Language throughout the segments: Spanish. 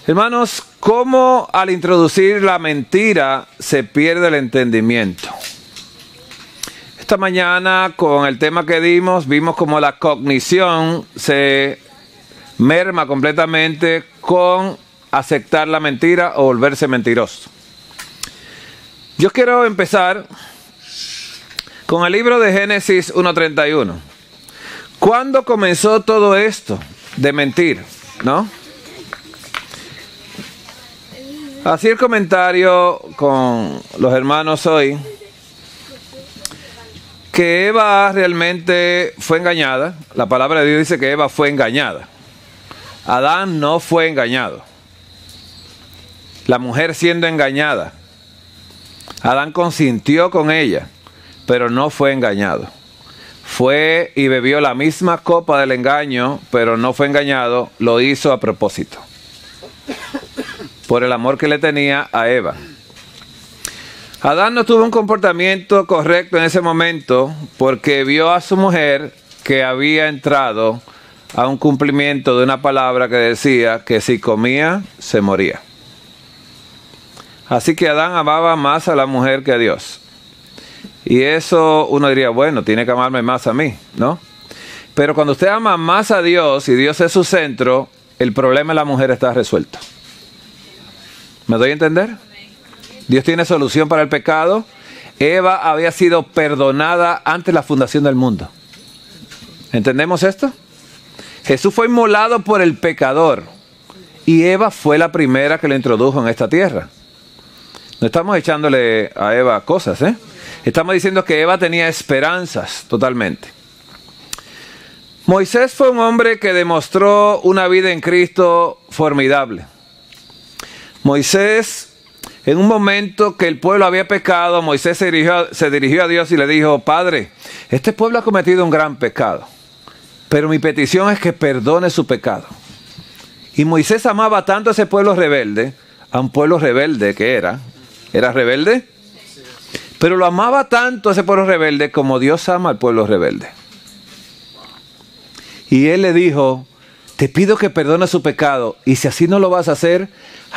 Hermanos, ¿cómo al introducir la mentira se pierde el entendimiento? Esta mañana con el tema que dimos, vimos como la cognición se merma completamente con aceptar la mentira o volverse mentiroso. Yo quiero empezar con el libro de Génesis 1:31. ¿Cuándo comenzó todo esto de mentir? ¿No? Así el comentario con los hermanos hoy, que Eva realmente fue engañada. La palabra de Dios dice que Eva fue engañada. Adán no fue engañado. La mujer siendo engañada. Adán consintió con ella, pero no fue engañado. Fue y bebió la misma copa del engaño, pero no fue engañado, lo hizo a propósito. Por el amor que le tenía a Eva. Adán no tuvo un comportamiento correcto en ese momento porque vio a su mujer que había entrado a un cumplimiento de una palabra que decía que si comía, se moría. Así que Adán amaba más a la mujer que a Dios. Y eso uno diría, bueno, tiene que amarme más a mí, ¿no? Pero cuando usted ama más a Dios y Dios es su centro, el problema de la mujer está resuelto. ¿Me doy a entender? Dios tiene solución para el pecado. Eva había sido perdonada antes de la fundación del mundo. ¿Entendemos esto? Jesús fue inmolado por el pecador. Y Eva fue la primera que lo introdujo en esta tierra. No estamos echándole a Eva cosas, ¿eh? Estamos diciendo que Eva tenía esperanzas totalmente. Moisés fue un hombre que demostró una vida en Cristo formidable. Moisés, en un momento que el pueblo había pecado, Moisés se dirigió a Dios y le dijo, Padre, este pueblo ha cometido un gran pecado, pero mi petición es que perdone su pecado. Y Moisés amaba tanto a ese pueblo rebelde, a un pueblo rebelde que era rebelde, pero lo amaba tanto a ese pueblo rebelde como Dios ama al pueblo rebelde. Y él le dijo, te pido que perdone su pecado, y si así no lo vas a hacer,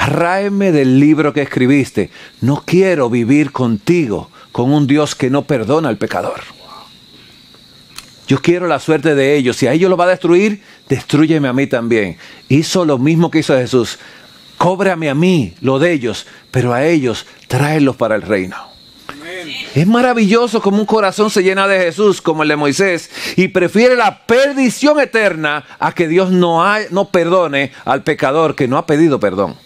ráeme del libro que escribiste. No quiero vivir contigo, con un Dios que no perdona al pecador. Yo quiero la suerte de ellos. Si a ellos lo va a destruir, destrúyeme a mí también. Hizo lo mismo que hizo Jesús. Cóbrame a mí lo de ellos, pero a ellos tráelos para el reino. Es maravilloso como un corazón se llena de Jesús como el de Moisés y prefiere la perdición eterna a que Dios no perdone al pecador que no ha pedido perdón.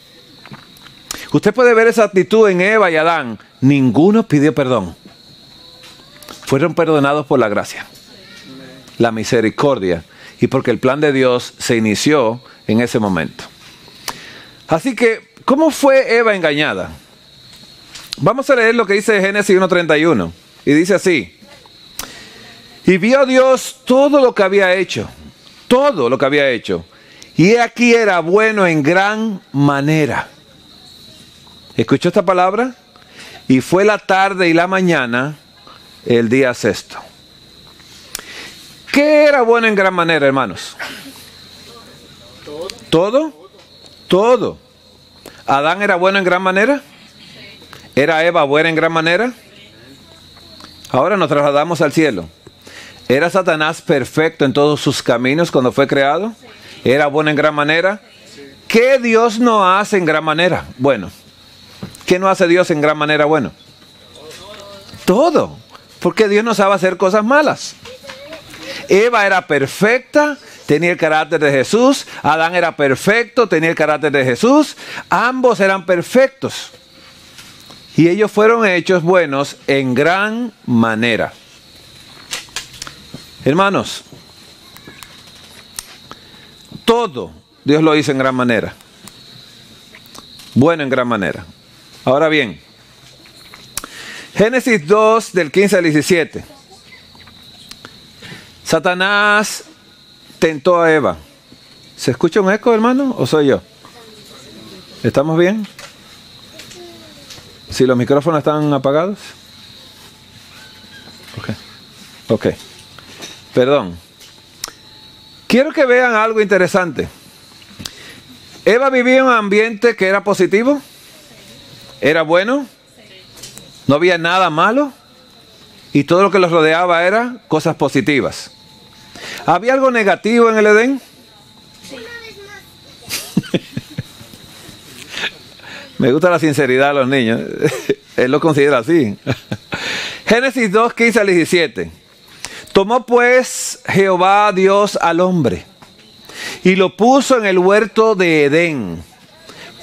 Usted puede ver esa actitud en Eva y Adán. Ninguno pidió perdón. Fueron perdonados por la gracia, la misericordia y porque el plan de Dios se inició en ese momento. Así que, ¿cómo fue Eva engañada? Vamos a leer lo que dice Génesis 1:31. Y dice así. Y vio Dios todo lo que había hecho. Todo lo que había hecho. Y aquí era bueno en gran manera. ¿Escuchó esta palabra? Y fue la tarde y la mañana el día sexto. ¿Qué era bueno en gran manera, hermanos? ¿Todo? Todo. ¿Adán era bueno en gran manera? ¿Era Eva buena en gran manera? Ahora nos trasladamos al cielo. ¿Era Satanás perfecto en todos sus caminos cuando fue creado? ¿Era bueno en gran manera? ¿Qué Dios no hace en gran manera? Bueno, ¿qué no hace Dios en gran manera bueno? Todo. Porque Dios no sabe hacer cosas malas. Eva era perfecta, tenía el carácter de Jesús. Adán era perfecto, tenía el carácter de Jesús. Ambos eran perfectos. Y ellos fueron hechos buenos en gran manera. Hermanos, todo Dios lo hizo en gran manera. Bueno en gran manera. Ahora bien, Génesis 2 del 15 al 17. Satanás tentó a Eva. ¿Se escucha un eco, hermano? ¿O soy yo? ¿Estamos bien? Si los micrófonos están apagados. Ok. Perdón. Quiero que vean algo interesante. Eva vivía en un ambiente que era positivo. ¿Era bueno? No había nada malo. Y todo lo que los rodeaba era cosas positivas. ¿Había algo negativo en el Edén? Me gusta la sinceridad de los niños. Él lo considera así. Génesis 2, 15 al 17. Tomó pues Jehová Dios al hombre y lo puso en el huerto de Edén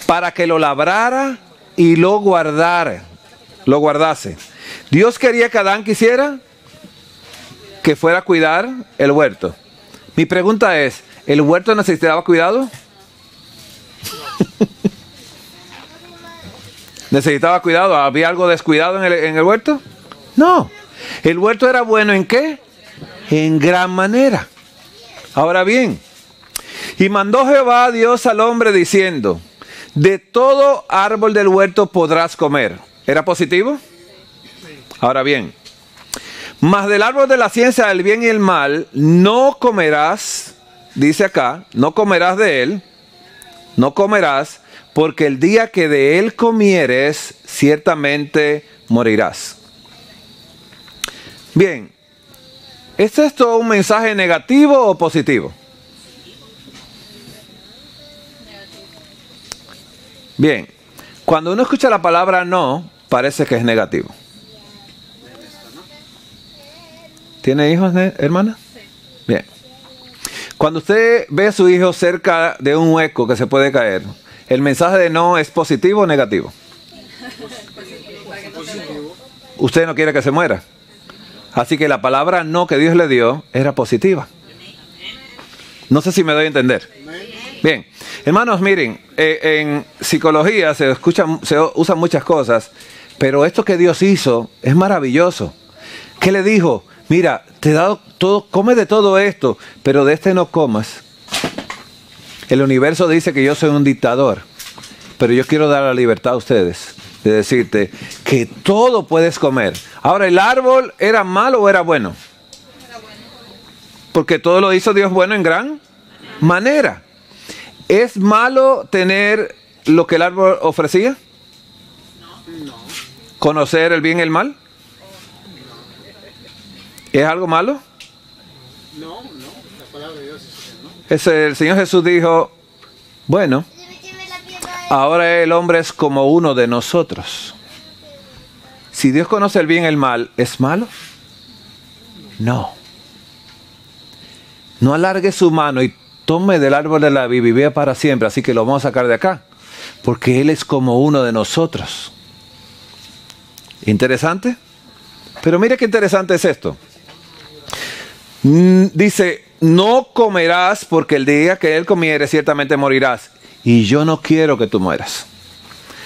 para que lo labrara y lo guardase. Dios quería que Adán quisiera que fuera a cuidar el huerto. Mi pregunta es, ¿el huerto necesitaba cuidado? ¿Necesitaba cuidado? ¿Había algo descuidado en el huerto? No. ¿El huerto era bueno en qué? En gran manera. Ahora bien, y mandó Jehová Dios al hombre diciendo, de todo árbol del huerto podrás comer. ¿Era positivo? Ahora bien, mas del árbol de la ciencia del bien y el mal no comerás, dice acá, no comerás de él, no comerás, porque el día que de él comieres, ciertamente morirás. Bien, ¿es esto un mensaje negativo o positivo? Bien, cuando uno escucha la palabra no, parece que es negativo. ¿Tiene hijos, hermana? Sí. Bien. Cuando usted ve a su hijo cerca de un hueco que se puede caer, ¿el mensaje de no es positivo o negativo? Positivo. Usted no quiere que se muera. Así que la palabra no que Dios le dio era positiva. No sé si me doy a entender. Bien. Hermanos, miren, en psicología se usan muchas cosas, pero esto que Dios hizo es maravilloso. ¿Qué le dijo? Mira, te he dado todo, come de todo esto, pero de este no comas. El universo dice que yo soy un dictador, pero yo quiero dar la libertad a ustedes de decirte que todo puedes comer. Ahora, ¿el árbol era malo o era bueno? Era bueno. Porque todo lo hizo Dios bueno en gran manera. ¿Es malo tener lo que el árbol ofrecía? No. ¿Conocer el bien y el mal? ¿Es algo malo? No, la palabra de Dios es que no. El Señor Jesús dijo, bueno, ahora el hombre es como uno de nosotros. Si Dios conoce el bien y el mal, ¿es malo? No. No alargue su mano y tome del árbol de la vida y viva para siempre, así que lo vamos a sacar de acá, porque Él es como uno de nosotros. ¿Interesante? Pero mire qué interesante es esto. Dice, no comerás porque el día que él comiere ciertamente morirás. Y yo no quiero que tú mueras.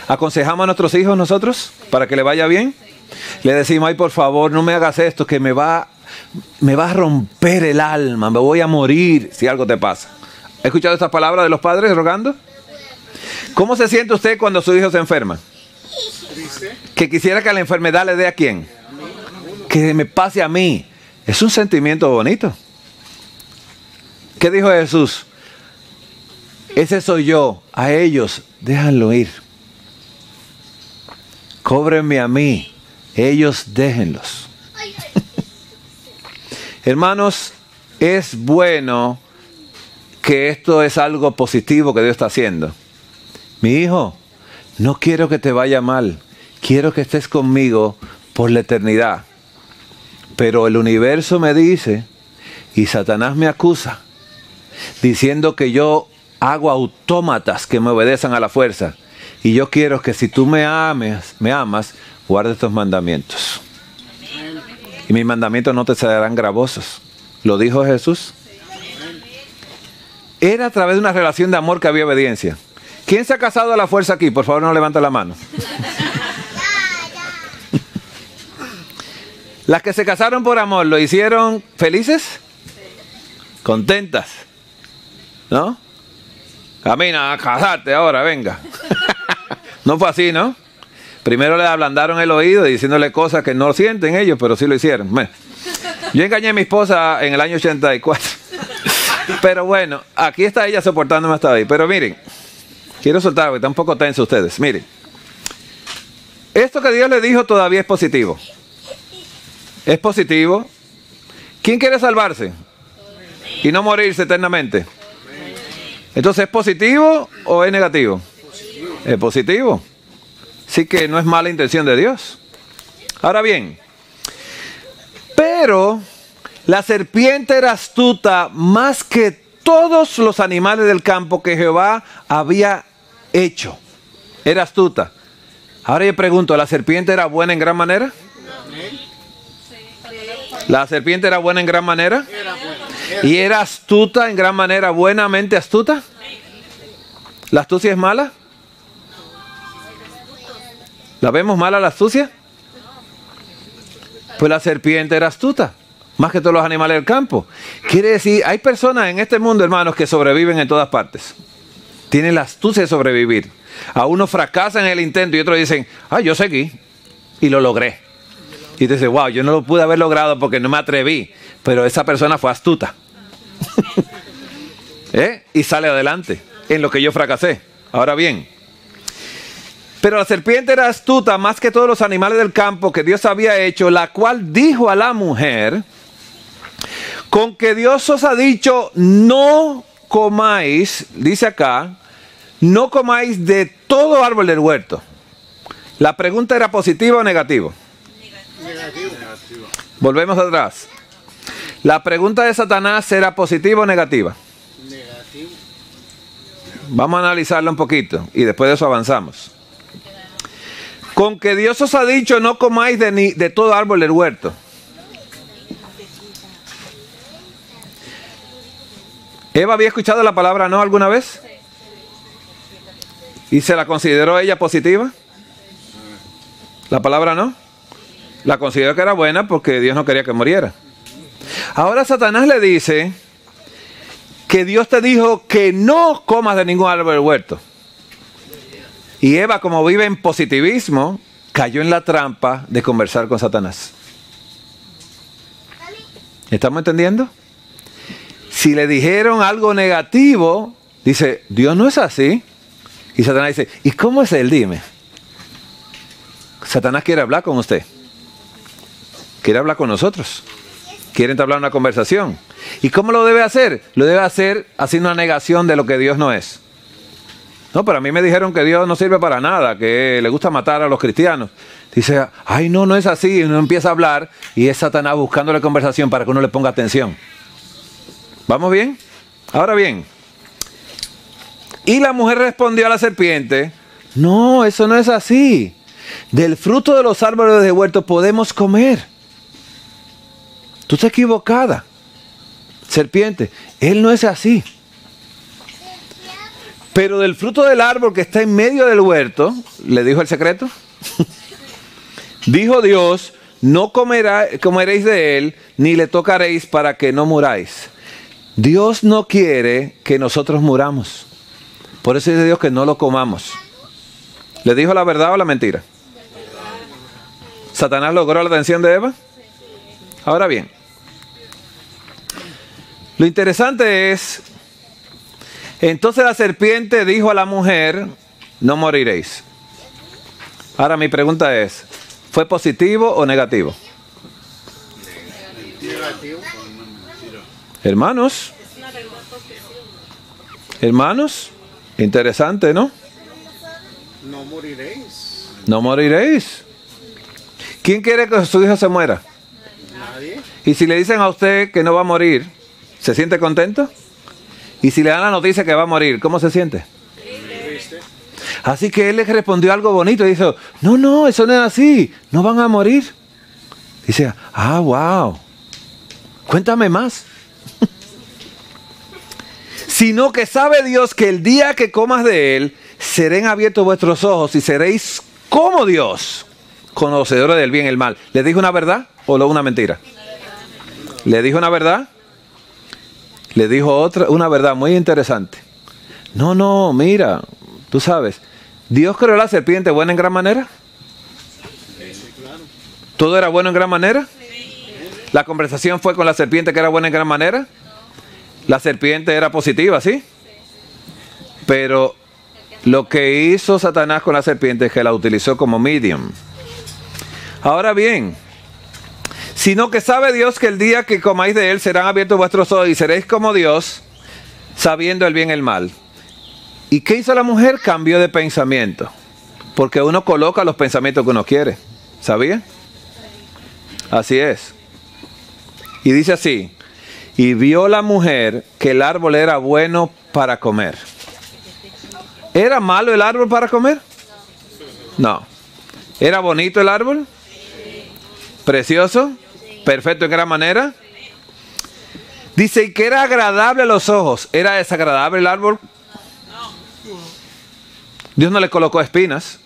¿Aconsejamos a nuestros hijos nosotros para que le vaya bien? Le decimos, ay, por favor, no me hagas esto, que me va a romper el alma, me voy a morir si algo te pasa. ¿Ha escuchado estas palabras de los padres rogando? ¿Cómo se siente usted cuando su hijo se enferma? Que quisiera que la enfermedad le dé a quién. Que me pase a mí. Es un sentimiento bonito. ¿Qué dijo Jesús? Ese soy yo. A ellos, déjanlo ir. Cóbrenme a mí. Ellos, déjenlos. Hermanos, es bueno que esto es algo positivo que Dios está haciendo. Mi hijo, no quiero que te vaya mal. Quiero que estés conmigo por la eternidad. Pero el universo me dice, y Satanás me acusa, diciendo que yo hago autómatas que me obedezcan a la fuerza. Y yo quiero que si tú me amas, guarde estos mandamientos. Y mis mandamientos no te serán gravosos. ¿Lo dijo Jesús? Era a través de una relación de amor que había obediencia. ¿Quién se ha casado a la fuerza aquí? Por favor, no levante la mano. Las que se casaron por amor, ¿lo hicieron felices? Contentas. ¿No? Camina a casarte ahora, venga. No fue así, ¿no? Primero le ablandaron el oído diciéndole cosas que no sienten ellos, pero sí lo hicieron. Bueno, yo engañé a mi esposa en el año 84. Pero bueno, aquí está ella soportándome hasta ahí. Pero miren, Quiero soltar, porque están un poco tensos ustedes. Miren, esto que Dios le dijo todavía es positivo. Es positivo. ¿Quién quiere salvarse y no morirse eternamente? Entonces, ¿es positivo o es negativo? Es positivo. Así que no es mala intención de Dios. Ahora bien, pero la serpiente era astuta más que todos los animales del campo que Jehová había hecho. Era astuta. Ahora yo pregunto, ¿la serpiente era buena en gran manera? ¿La serpiente era buena en gran manera? ¿Y era astuta en gran manera, buenamente astuta? ¿La astucia es mala? ¿La vemos mala la astucia? Pues la serpiente era astuta, más que todos los animales del campo. Quiere decir, hay personas en este mundo, hermanos, que sobreviven en todas partes. Tienen la astucia de sobrevivir. A uno fracasan en el intento y otros dicen, yo seguí y lo logré. Y te dice, wow, yo no lo pude haber logrado porque no me atreví, pero esa persona fue astuta. Y sale adelante en lo que yo fracasé. Ahora bien, pero la serpiente era astuta más que todos los animales del campo que Dios había hecho, la cual dijo a la mujer, con que Dios os ha dicho, no comáis, dice acá, no comáis de todo árbol del huerto. La pregunta era positiva o negativa. Negativo. Volvemos atrás. La pregunta de Satanás era positiva o negativa. Negativo. Vamos a analizarlo un poquito y después de eso avanzamos. Con que Dios os ha dicho no comáis de todo árbol del huerto. ¿Eva había escuchado la palabra no alguna vez? ¿Y se la consideró ella positiva? ¿La palabra no? La consideró que era buena porque Dios no quería que muriera. Ahora Satanás le dice que Dios te dijo que no comas de ningún árbol del huerto. Y Eva, como vive en positivismo, cayó en la trampa de conversar con Satanás. ¿Estamos entendiendo? Si le dijeron algo negativo, dice, Dios no es así. Y Satanás dice, ¿y cómo es él? Dime. Satanás quiere hablar con usted. Quiere hablar con nosotros. Quiere entablar una conversación. ¿Y cómo lo debe hacer? Lo debe hacer haciendo una negación de lo que Dios no es. No, pero a mí me dijeron que Dios no sirve para nada, que le gusta matar a los cristianos. Dice, ay, no, no es así. Y uno empieza a hablar y es Satanás buscándole conversación para que uno le ponga atención. ¿Vamos bien? Ahora bien. Y la mujer respondió a la serpiente, no, eso no es así. Del fruto de los árboles de huerto podemos comer. Tú estás equivocada, serpiente. Él no es así. Pero del fruto del árbol que está en medio del huerto, le dijo el secreto. Dijo Dios, no comeréis de él, ni le tocaréis para que no muráis. Dios no quiere que nosotros muramos. Por eso dice Dios que no lo comamos. ¿Le dijo la verdad o la mentira? ¿Satanás logró la atención de Eva? Ahora bien, lo interesante es, entonces la serpiente dijo a la mujer, no moriréis. Ahora mi pregunta es, ¿fue positivo o negativo? Negativo. Hermanos, interesante, ¿no? No moriréis. No moriréis. ¿Quién quiere que su hijo se muera? Nadie. Y si le dicen a usted que no va a morir, ¿se siente contento? Y si le dan la noticia que va a morir, ¿cómo se siente? Triste. Así que él le respondió algo bonito y dijo, no, eso no es así, no van a morir. Dice, wow, cuéntame más. Sino que sabe Dios que el día que comas de él, serán abiertos vuestros ojos y seréis como Dios, conocedores del bien y el mal. ¿Le dijo una verdad o una mentira? ¿Le dijo una verdad? Le dijo una verdad muy interesante. No, mira, tú sabes, Dios creó la serpiente buena en gran manera. ¿Todo era bueno en gran manera? La conversación fue con la serpiente que era buena en gran manera. La serpiente era positiva, ¿sí? Pero Lo que hizo Satanás con la serpiente es que la utilizó como medium. Ahora bien, sino que sabe Dios que el día que comáis de él serán abiertos vuestros ojos y seréis como Dios, sabiendo el bien y el mal. ¿Y qué hizo la mujer? Cambió de pensamiento. Porque uno coloca los pensamientos que uno quiere. ¿Sabía? Así es. Y dice así: y vio la mujer que el árbol era bueno para comer. ¿Era malo el árbol para comer? No. ¿Era bonito el árbol? ¿Precioso? ¿Perfecto en gran manera? Dice, y que era agradable a los ojos. ¿Era desagradable el árbol? Dios no le colocó espinas.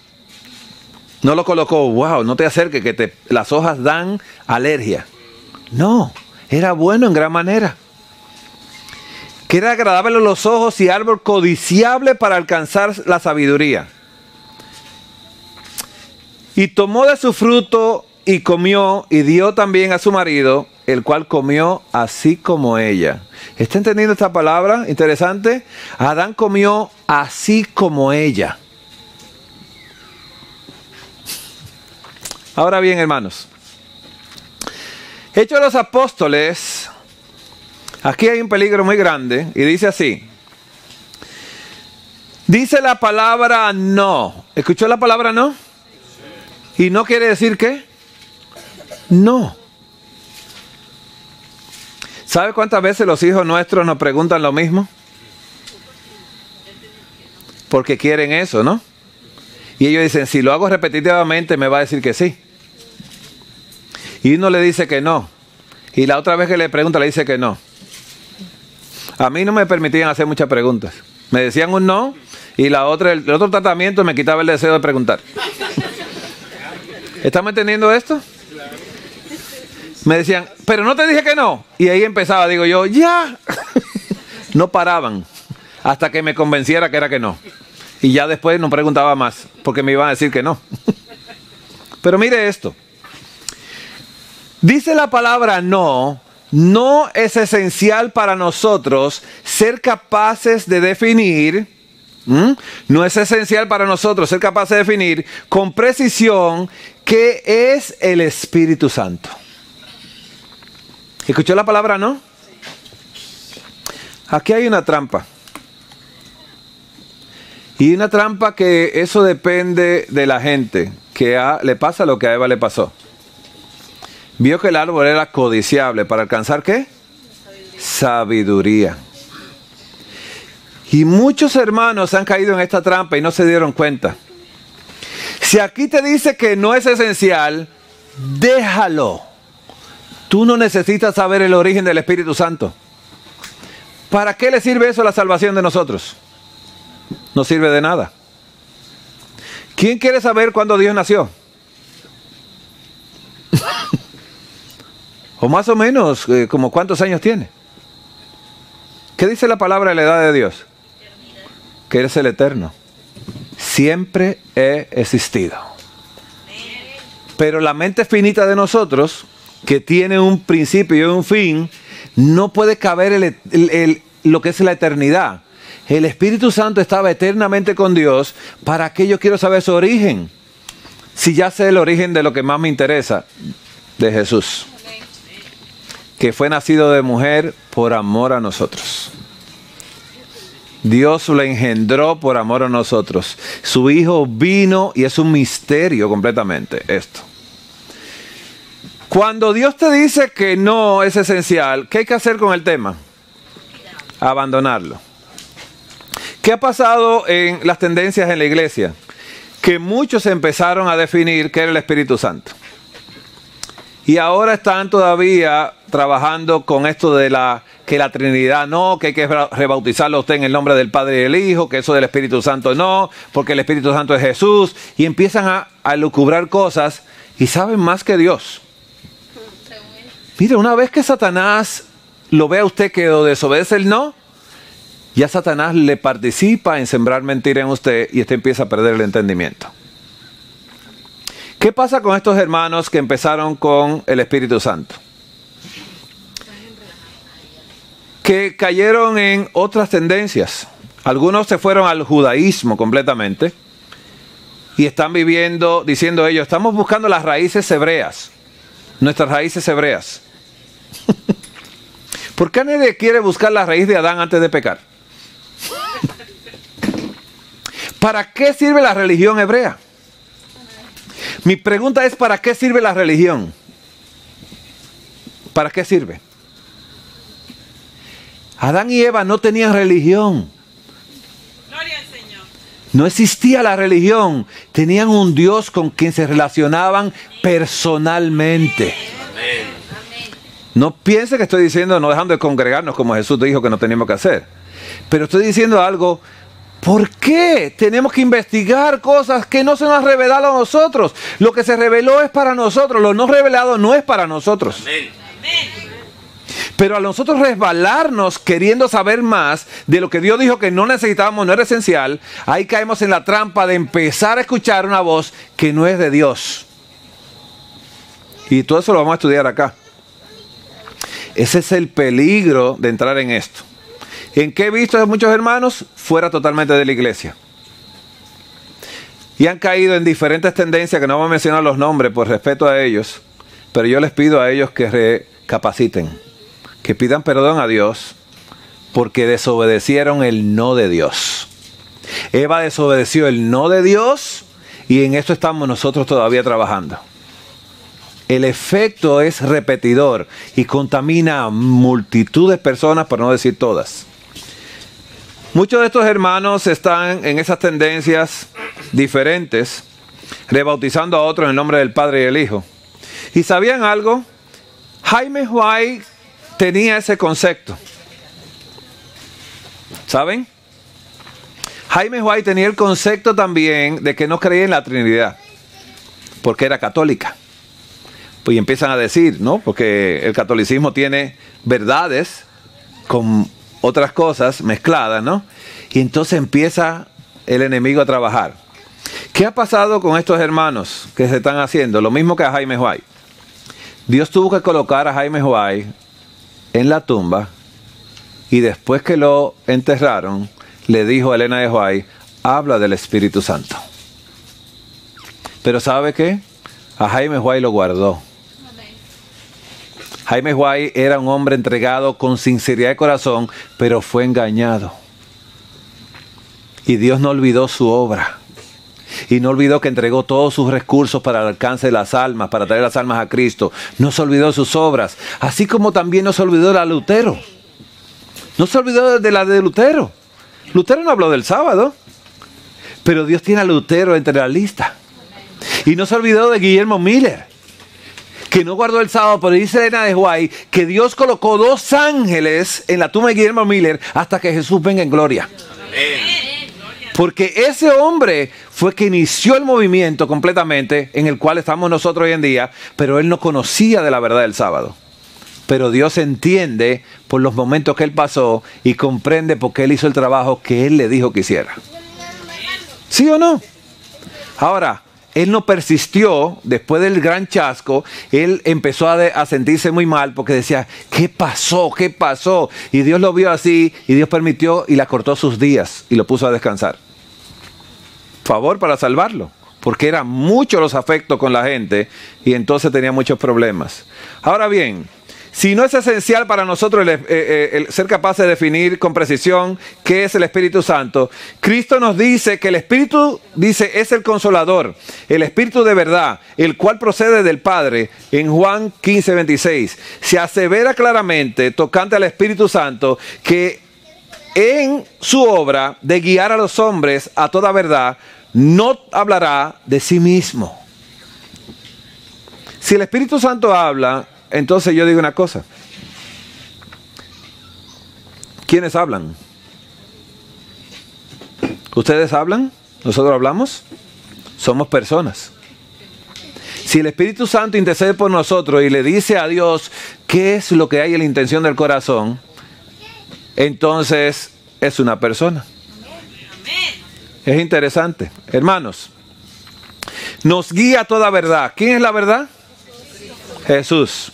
No lo colocó, wow, no te acerques, que las hojas dan alergia. No, era bueno en gran manera. Que era agradable a los ojos y árbol codiciable para alcanzar la sabiduría. Y tomó de su fruto y comió y dio también a su marido, el cual comió así como ella. ¿Está entendiendo esta palabra? Interesante. Adán comió así como ella. Ahora bien, hermanos. Hechos de los Apóstoles. Aquí hay un peligro muy grande y dice así. Dice la palabra no. ¿Escuchó la palabra no? ¿Y no quiere decir qué? No. ¿Sabe cuántas veces los hijos nuestros nos preguntan lo mismo? Porque quieren eso, ¿no? Y ellos dicen, si lo hago repetitivamente me va a decir que sí. Y uno le dice que no. Y la otra vez que le pregunta le dice que no. A mí no me permitían hacer muchas preguntas. Me decían un no y el otro tratamiento me quitaba el deseo de preguntar. ¿Estamos entendiendo esto? Me decían, pero no te dije que no. Y ahí empezaba, digo yo, ya. No paraban hasta que me convenciera que era que no. Y ya después no preguntaba más porque me iban a decir que no. Pero mire esto. Dice la palabra no. No es esencial para nosotros ser capaces de definir, no es esencial para nosotros ser capaces de definir con precisión qué es el Espíritu Santo. ¿Escuchó la palabra no? Aquí hay una trampa. Y una trampa que eso depende de la gente, que le pasa lo que a Eva le pasó. Vio que el árbol era codiciable para alcanzar ¿qué? Sabiduría. Y muchos hermanos han caído en esta trampa y no se dieron cuenta. Si aquí te dice que no es esencial, déjalo. Tú no necesitas saber el origen del Espíritu Santo. ¿Para qué le sirve eso a la salvación de nosotros? No sirve de nada. ¿Quién quiere saber cuándo Dios nació? O más o menos, como cuántos años tiene. ¿Qué dice la palabra de la edad de Dios? Que Él es el eterno. Siempre he existido. Pero la mente finita de nosotros, que tiene un principio y un fin, no puede caber lo que es la eternidad. El Espíritu Santo estaba eternamente con Dios. ¿Para qué yo quiero saber su origen? Si ya sé el origen de lo que más me interesa, de Jesús. Que fue nacido de mujer por amor a nosotros. Dios lo engendró por amor a nosotros. Su Hijo vino y es un misterio completamente esto. Cuando Dios te dice que no es esencial, ¿qué hay que hacer con el tema? Abandonarlo. ¿Qué ha pasado en las tendencias en la iglesia? Que muchos empezaron a definir qué era el Espíritu Santo. Y ahora están todavía trabajando con esto de que la Trinidad no, que hay que rebautizarlo a usted en el nombre del Padre y del Hijo, que eso del Espíritu Santo no, porque el Espíritu Santo es Jesús. Y empiezan a lucubrar cosas y saben más que Dios. Mire, una vez que Satanás lo ve a usted que desobedece el no, ya Satanás le participa en sembrar mentira en usted y usted empieza a perder el entendimiento. ¿Qué pasa con estos hermanos que empezaron con el Espíritu Santo? Que cayeron en otras tendencias. Algunos se fueron al judaísmo completamente y están viviendo, diciendo ellos, estamos buscando las raíces hebreas, nuestras raíces hebreas. ¿Por qué nadie quiere buscar la raíz de Adán antes de pecar? ¿Para qué sirve la religión hebrea? Mi pregunta es, ¿para qué sirve la religión? ¿Para qué sirve? Adán y Eva no tenían religión. Gloria al Señor. No existía la religión. Tenían un Dios con quien se relacionaban personalmente. Amén. No piense que estoy diciendo no dejando de congregarnos como Jesús dijo que no teníamos que hacer. Pero estoy diciendo algo. ¿Por qué tenemos que investigar cosas que no se nos han revelado a nosotros? Lo que se reveló es para nosotros. Lo no revelado no es para nosotros. Amén. Amén. Pero a nosotros resbalarnos queriendo saber más de lo que Dios dijo que no necesitábamos, no era esencial, ahí caemos en la trampa de empezar a escuchar una voz que no es de Dios. Y todo eso lo vamos a estudiar acá. Ese es el peligro de entrar en esto. ¿En qué he visto a muchos hermanos? Fuera totalmente de la iglesia. Y han caído en diferentes tendencias que no voy a mencionar los nombres por respeto a ellos, pero yo les pido a ellos que recapaciten, que pidan perdón a Dios porque desobedecieron el no de Dios. Eva desobedeció el no de Dios y en esto estamos nosotros todavía trabajando. El efecto es repetidor y contamina a multitud de personas, por no decir todas. Muchos de estos hermanos están en esas tendencias diferentes, rebautizando a otros en el nombre del Padre y el Hijo. ¿Y sabían algo? Jaime White tenía ese concepto. ¿Saben? Jaime White tenía el concepto también de que no creía en la Trinidad, porque era católica. Pues y empiezan a decir, ¿no? Porque el catolicismo tiene verdades con otras cosas mezcladas, ¿no? Y entonces empieza el enemigo a trabajar. ¿Qué ha pasado con estos hermanos que se están haciendo? Lo mismo que a Jaime White. Dios tuvo que colocar a Jaime White en la tumba y después que lo enterraron, le dijo a Elena de White, habla del Espíritu Santo. Pero ¿sabe qué? A Jaime White lo guardó. Jaime White era un hombre entregado con sinceridad de corazón, pero fue engañado. Y Dios no olvidó su obra. Y no olvidó que entregó todos sus recursos para el alcance de las almas, para traer las almas a Cristo. No se olvidó de sus obras. Así como también no se olvidó de la de Lutero. No se olvidó de la de Lutero. Lutero no habló del sábado. Pero Dios tiene a Lutero entre la lista. Y no se olvidó de Guillermo Miller, que no guardó el sábado, pero dice Elena de White que Dios colocó 2 ángeles en la tumba de Guillermo Miller hasta que Jesús venga en gloria. Amén. Porque ese hombre fue que inició el movimiento completamente en el cual estamos nosotros hoy en día, pero él no conocía de la verdad del sábado. Pero Dios entiende por los momentos que él pasó y comprende por qué él hizo el trabajo que él le dijo que hiciera. ¿Sí o no? Ahora, él no persistió, después del gran chasco, él empezó a sentirse muy mal porque decía, ¿qué pasó? ¿Qué pasó? Y Dios lo vio así y Dios permitió y le acortó sus días y lo puso a descansar. Favor para salvarlo, porque eran muchos los afectos con la gente y entonces tenía muchos problemas. Ahora bien, si no es esencial para nosotros el ser capaces de definir con precisión qué es el Espíritu Santo, Cristo nos dice que el Espíritu, dice, es el Consolador, el Espíritu de verdad, el cual procede del Padre. En Juan 15:26 se asevera claramente, tocante al Espíritu Santo, que en su obra de guiar a los hombres a toda verdad, no hablará de sí mismo. Si el Espíritu Santo habla, entonces yo digo una cosa. ¿Quiénes hablan? ¿Ustedes hablan? ¿Nosotros hablamos? Somos personas. Si el Espíritu Santo intercede por nosotros y le dice a Dios qué es lo que hay en la intención del corazón, entonces es una persona. Es interesante. Hermanos, nos guía toda verdad. ¿Quién es la verdad? Jesús.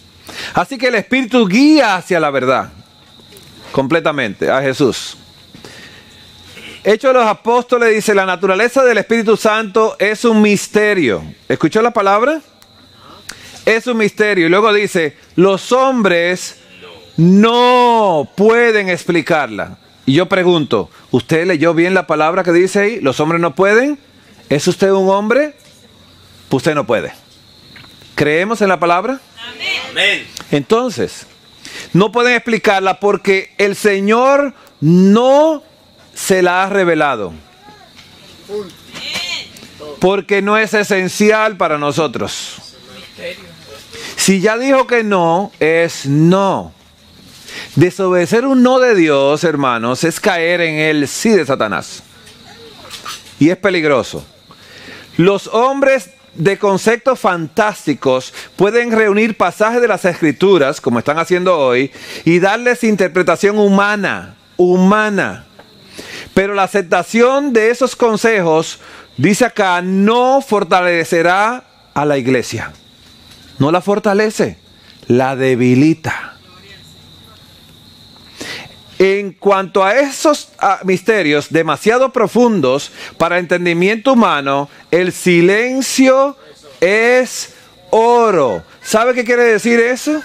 Así que el Espíritu guía hacia la verdad completamente a Jesús. Hechos de los Apóstoles dice, la naturaleza del Espíritu Santo es un misterio. ¿Escuchó la palabra? Es un misterio. Y luego dice, los hombres no pueden explicarla. Y yo pregunto, ¿usted leyó bien la palabra que dice ahí? ¿Los hombres no pueden? ¿Es usted un hombre? Pues usted no puede. ¿Creemos en la palabra? Amén. Entonces, no pueden explicarla porque el Señor no se la ha revelado. Porque no es esencial para nosotros. Si ya dijo que no, es no. Desobedecer un no de Dios, hermanos, es caer en el sí de Satanás. Y es peligroso. Los hombres de conceptos fantásticos pueden reunir pasajes de las Escrituras, como están haciendo hoy, y darles interpretación humana. Pero la aceptación de esos consejos, dice acá, no fortalecerá a la iglesia. No la fortalece, la debilita. En cuanto a esos misterios demasiado profundos para entendimiento humano, el silencio es oro. ¿Sabe qué quiere decir eso?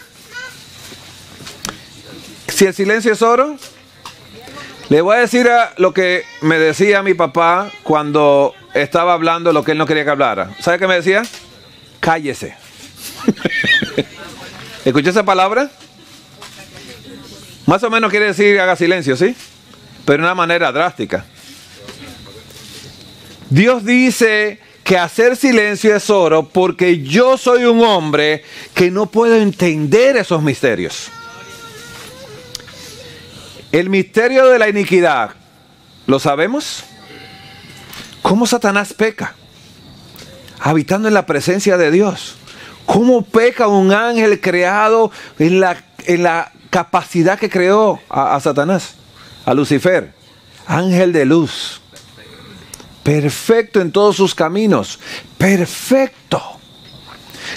Si el silencio es oro, le voy a decir lo que me decía mi papá cuando estaba hablando lo que él no quería que hablara. ¿Sabe qué me decía? Cállese. ¿Escuchó esa palabra? Más o menos quiere decir haga silencio, ¿sí? Pero de una manera drástica. Dios dice que hacer silencio es oro porque yo soy un hombre que no puedo entender esos misterios. El misterio de la iniquidad, ¿lo sabemos? ¿Cómo Satanás peca? Habitando en la presencia de Dios. ¿Cómo peca un ángel creado en la capacidad que creó a Satanás, a Lucifer, ángel de luz, perfecto en todos sus caminos, perfecto?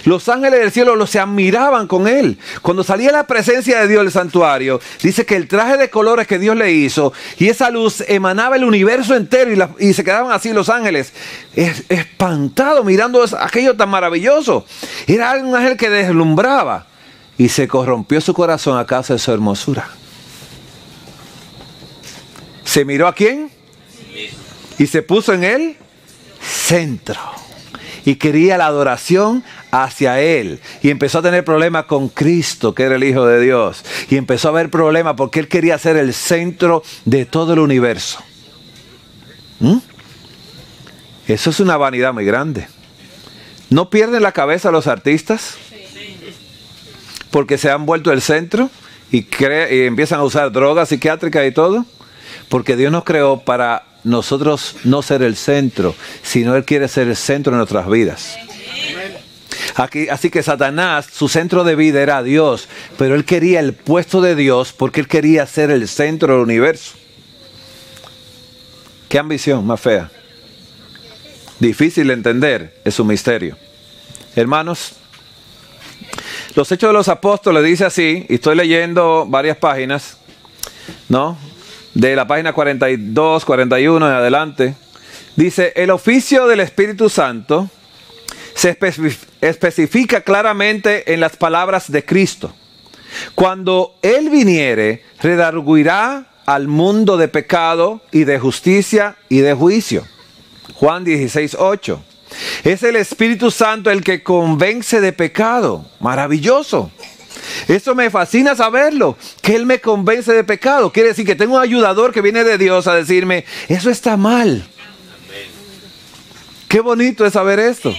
Los ángeles del cielo se admiraban con él. Cuando salía a la presencia de Dios del santuario, dice que el traje de colores que Dios le hizo y esa luz emanaba el universo entero y se quedaban así los ángeles espantados mirando aquello tan maravilloso. Era un ángel que deslumbraba. Y se corrompió su corazón a causa de su hermosura. ¿Se miró a quién? Y se puso en el centro. Y quería la adoración hacia él. Y empezó a tener problemas con Cristo, que era el Hijo de Dios. Y empezó a haber problemas porque él quería ser el centro de todo el universo. Eso es una vanidad muy grande. ¿No pierden la cabeza los artistas? Porque se han vuelto el centro y empiezan a usar drogas psiquiátricas y todo. Porque Dios nos creó para nosotros no ser el centro, sino Él quiere ser el centro de nuestras vidas. Así que Satanás, su centro de vida era Dios, pero él quería el puesto de Dios porque él quería ser el centro del universo. ¿Qué ambición más fea? Difícil de entender, es un misterio. Hermanos, los Hechos de los Apóstoles dice así, y estoy leyendo varias páginas, ¿no? De la página 42, 41 en adelante. Dice, el oficio del Espíritu Santo se especifica claramente en las palabras de Cristo. Cuando Él viniere, redarguirá al mundo de pecado y de justicia y de juicio. Juan 16, 8. Es el Espíritu Santo el que convence de pecado. Maravilloso. Eso me fascina saberlo, que Él me convence de pecado. Quiere decir que tengo un ayudador que viene de Dios a decirme, eso está mal. Qué bonito es saber esto.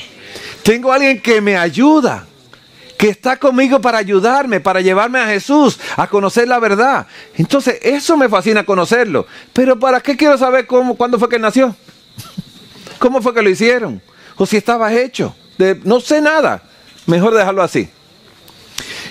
Tengo a alguien que me ayuda, que está conmigo para ayudarme, para llevarme a Jesús, a conocer la verdad. Entonces, eso me fascina conocerlo. Pero ¿para qué quiero saber cuándo fue que él nació? ¿Cómo fue que lo hicieron? O si estaba hecho. No sé nada. Mejor dejarlo así.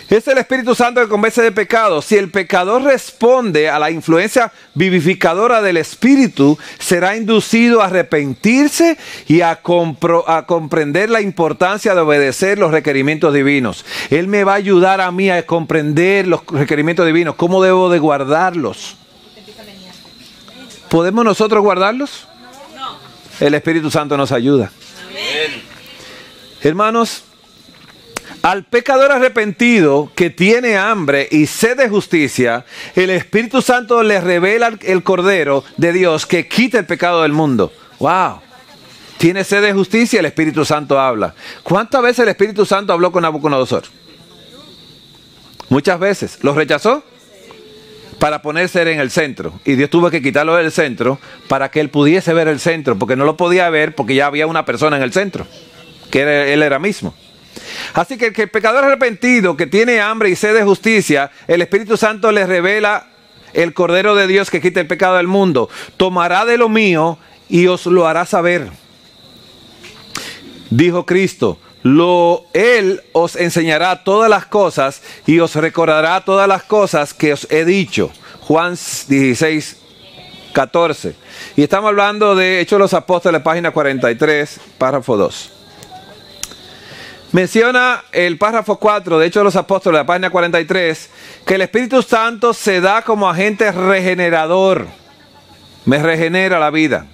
Es el Espíritu Santo que convence de pecado. Si el pecador responde a la influencia vivificadora del Espíritu, será inducido a arrepentirse y a comprender la importancia de obedecer los requerimientos divinos. Él me va a ayudar a mí a comprender los requerimientos divinos, cómo debo de guardarlos. ¿Podemos nosotros guardarlos? No. El Espíritu Santo nos ayuda. Amén. Hermanos, al pecador arrepentido que tiene hambre y sed de justicia, el Espíritu Santo le revela el Cordero de Dios que quita el pecado del mundo. ¡Wow! Tiene sed de justicia, el Espíritu Santo habla. ¿Cuántas veces el Espíritu Santo habló con Nabucodonosor? Muchas veces. ¿Los rechazó? Para ponerse en el centro. Y Dios tuvo que quitarlo del centro para que él pudiese ver el centro, porque no lo podía ver porque ya había una persona en el centro, que él era mismo. Así que el pecador arrepentido que tiene hambre y sed de justicia, el Espíritu Santo le revela el Cordero de Dios que quita el pecado del mundo. Tomará de lo mío y os lo hará saber. Dijo Cristo, Él os enseñará todas las cosas y os recordará todas las cosas que os he dicho. Juan 16, 14. Y estamos hablando de Hechos de los Apóstoles, página 43, párrafo 2. Menciona el párrafo 4 de Hechos de los Apóstoles, la página 43, que el Espíritu Santo se da como agente regenerador. Me regenera la vida.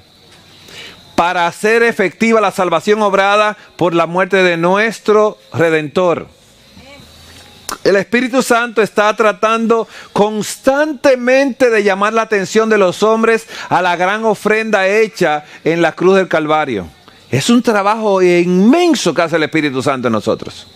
Para hacer efectiva la salvación obrada por la muerte de nuestro Redentor. El Espíritu Santo está tratando constantemente de llamar la atención de los hombres a la gran ofrenda hecha en la cruz del Calvario. Es un trabajo inmenso que hace el Espíritu Santo en nosotros.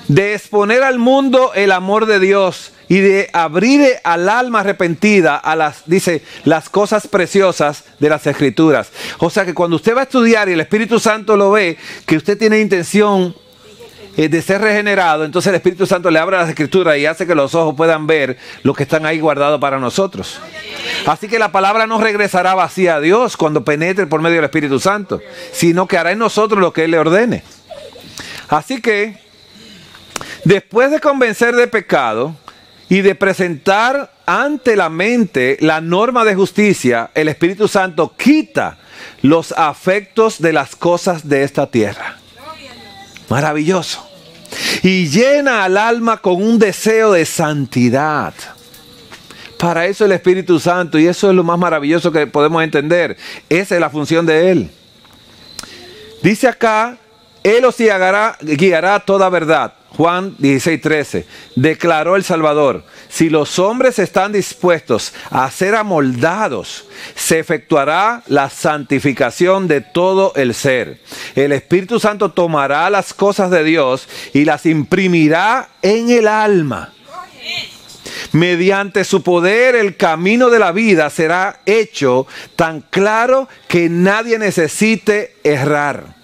De exponer al mundo el amor de Dios y de abrir al alma arrepentida a las cosas preciosas de las Escrituras. O sea que cuando usted va a estudiar y el Espíritu Santo lo ve, que usted tiene intención de ser regenerado, entonces el Espíritu Santo le abre las Escrituras y hace que los ojos puedan ver lo que están ahí guardado para nosotros. Así que la palabra no regresará vacía a Dios cuando penetre por medio del Espíritu Santo, sino que hará en nosotros lo que Él le ordene. Así que, después de convencer de pecado y de presentar ante la mente la norma de justicia, el Espíritu Santo quita los afectos de las cosas de esta tierra. Maravilloso. Y llena al alma con un deseo de santidad. Para eso el Espíritu Santo, y eso es lo más maravilloso que podemos entender. Esa es la función de Él. Dice acá, Él os guiará a toda verdad. Juan 16:13. Declaró el Salvador: si los hombres están dispuestos a ser amoldados, se efectuará la santificación de todo el ser. El Espíritu Santo tomará las cosas de Dios y las imprimirá en el alma. Mediante su poder, el camino de la vida será hecho tan claro que nadie necesite errar.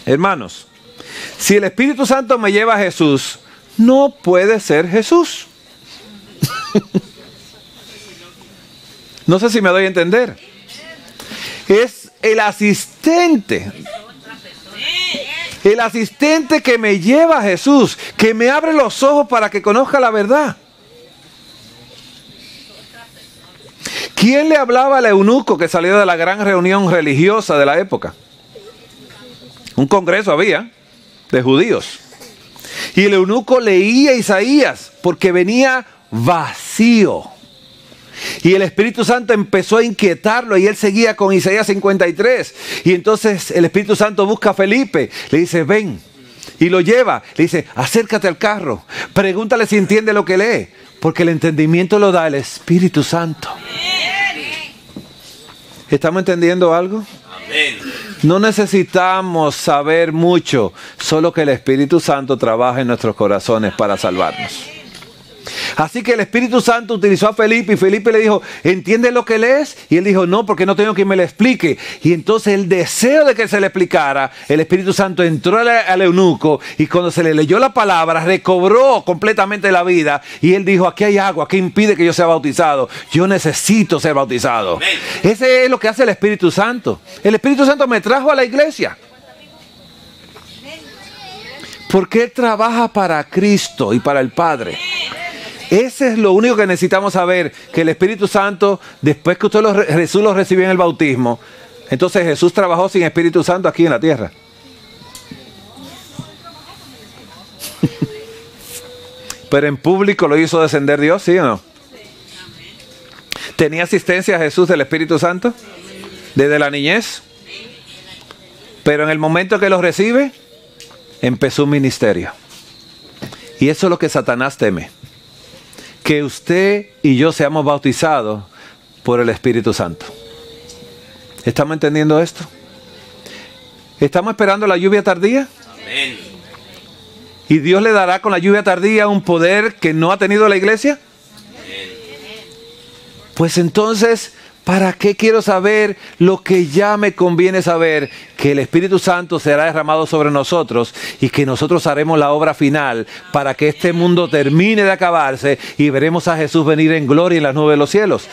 Hermanos, si el Espíritu Santo me lleva a Jesús, no puede ser Jesús. No sé si me doy a entender. Es el asistente. El asistente que me lleva a Jesús, que me abre los ojos para que conozca la verdad. ¿Quién le hablaba al eunuco que salió de la gran reunión religiosa de la época? Un congreso había de judíos. Y el eunuco leía Isaías porque venía vacío. Y el Espíritu Santo empezó a inquietarlo y él seguía con Isaías 53. Y entonces el Espíritu Santo busca a Felipe, le dice: ven. Y lo lleva, le dice: acércate al carro, pregúntale si entiende lo que lee, porque el entendimiento lo da el Espíritu Santo. ¿Estamos entendiendo algo? Amén. No necesitamos saber mucho, solo que el Espíritu Santo trabaja en nuestros corazones para salvarnos. Así que el Espíritu Santo utilizó a Felipe y Felipe le dijo: ¿entiendes lo que lees? Y él dijo: no, porque no tengo quien me lo explique. Y entonces el deseo de que se le explicara, el Espíritu Santo entró al eunuco y cuando se le leyó la palabra, recobró completamente la vida. Y él dijo: aquí hay agua, ¿qué impide que yo sea bautizado? Yo necesito ser bautizado. Amén. Ese es lo que hace el Espíritu Santo. El Espíritu Santo me trajo a la iglesia porque Él trabaja para Cristo y para el Padre. Ese es lo único que necesitamos saber, que el Espíritu Santo, después que Jesús lo recibió en el bautismo, entonces Jesús trabajó sin Espíritu Santo aquí en la tierra. Pero en público lo hizo descender Dios, ¿sí o no? ¿Tenía asistencia a Jesús del Espíritu Santo? Desde la niñez. Pero en el momento que lo recibe, empezó un ministerio. Y eso es lo que Satanás teme. Que usted y yo seamos bautizados por el Espíritu Santo. ¿Estamos entendiendo esto? ¿Estamos esperando la lluvia tardía? Amén. ¿Y Dios le dará con la lluvia tardía un poder que no ha tenido la iglesia? Pues entonces, ¿para qué quiero saber lo que ya me conviene saber? Que el Espíritu Santo será derramado sobre nosotros y que nosotros haremos la obra final para que este mundo termine de acabarse y veremos a Jesús venir en gloria en las nubes de los cielos.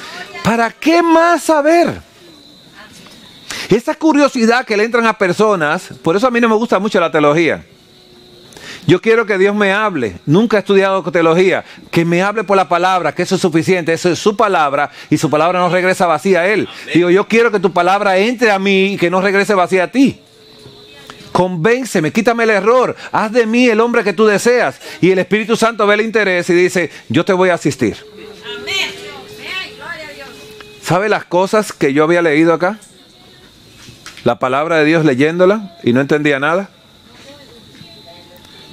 ¿Para qué más saber? Esa curiosidad que le entran a personas, por eso a mí no me gusta mucho la teología. Yo quiero que Dios me hable. Nunca he estudiado teología. Que me hable por la palabra, que eso es suficiente. Eso es su palabra y su palabra no regresa vacía a Él. Amén. Digo, yo quiero que tu palabra entre a mí y que no regrese vacía a ti. Convénceme, quítame el error. Haz de mí el hombre que tú deseas. Y el Espíritu Santo ve el interés y dice, yo te voy a asistir. Amén. ¿Sabe las cosas que yo había leído acá? La palabra de Dios leyéndola y no entendía nada.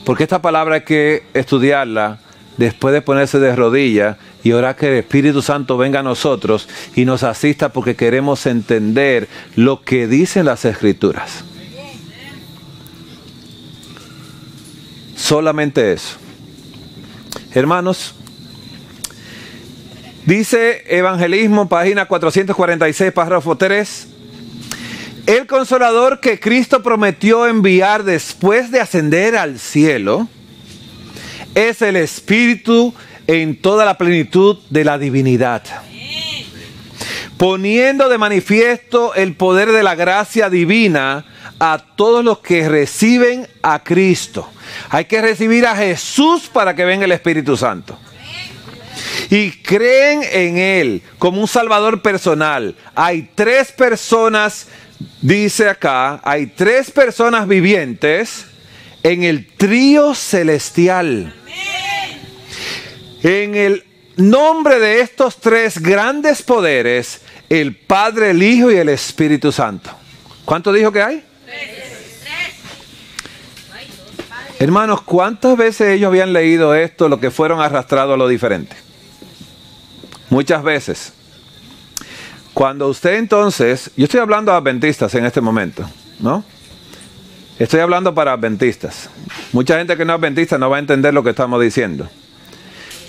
Porque esta palabra hay que estudiarla después de ponerse de rodillas y orar que el Espíritu Santo venga a nosotros y nos asista porque queremos entender lo que dicen las Escrituras. Solamente eso. Hermanos, dice Evangelismo, página 446, párrafo 3. El Consolador que Cristo prometió enviar después de ascender al cielo es el Espíritu en toda la plenitud de la divinidad, poniendo de manifiesto el poder de la gracia divina a todos los que reciben a Cristo. Hay que recibir a Jesús para que venga el Espíritu Santo. Y creen en Él como un Salvador personal. Hay tres personas. Dice acá, hay tres personas vivientes en el trío celestial. En el nombre de estos tres grandes poderes, el Padre, el Hijo y el Espíritu Santo. ¿Cuánto dijo que hay? Hermanos, ¿cuántas veces ellos habían leído esto, lo que fueron arrastrados a lo diferente? Muchas veces. Cuando usted entonces, yo estoy hablando a adventistas en este momento, ¿no? Estoy hablando para adventistas. Mucha gente que no es adventista no va a entender lo que estamos diciendo.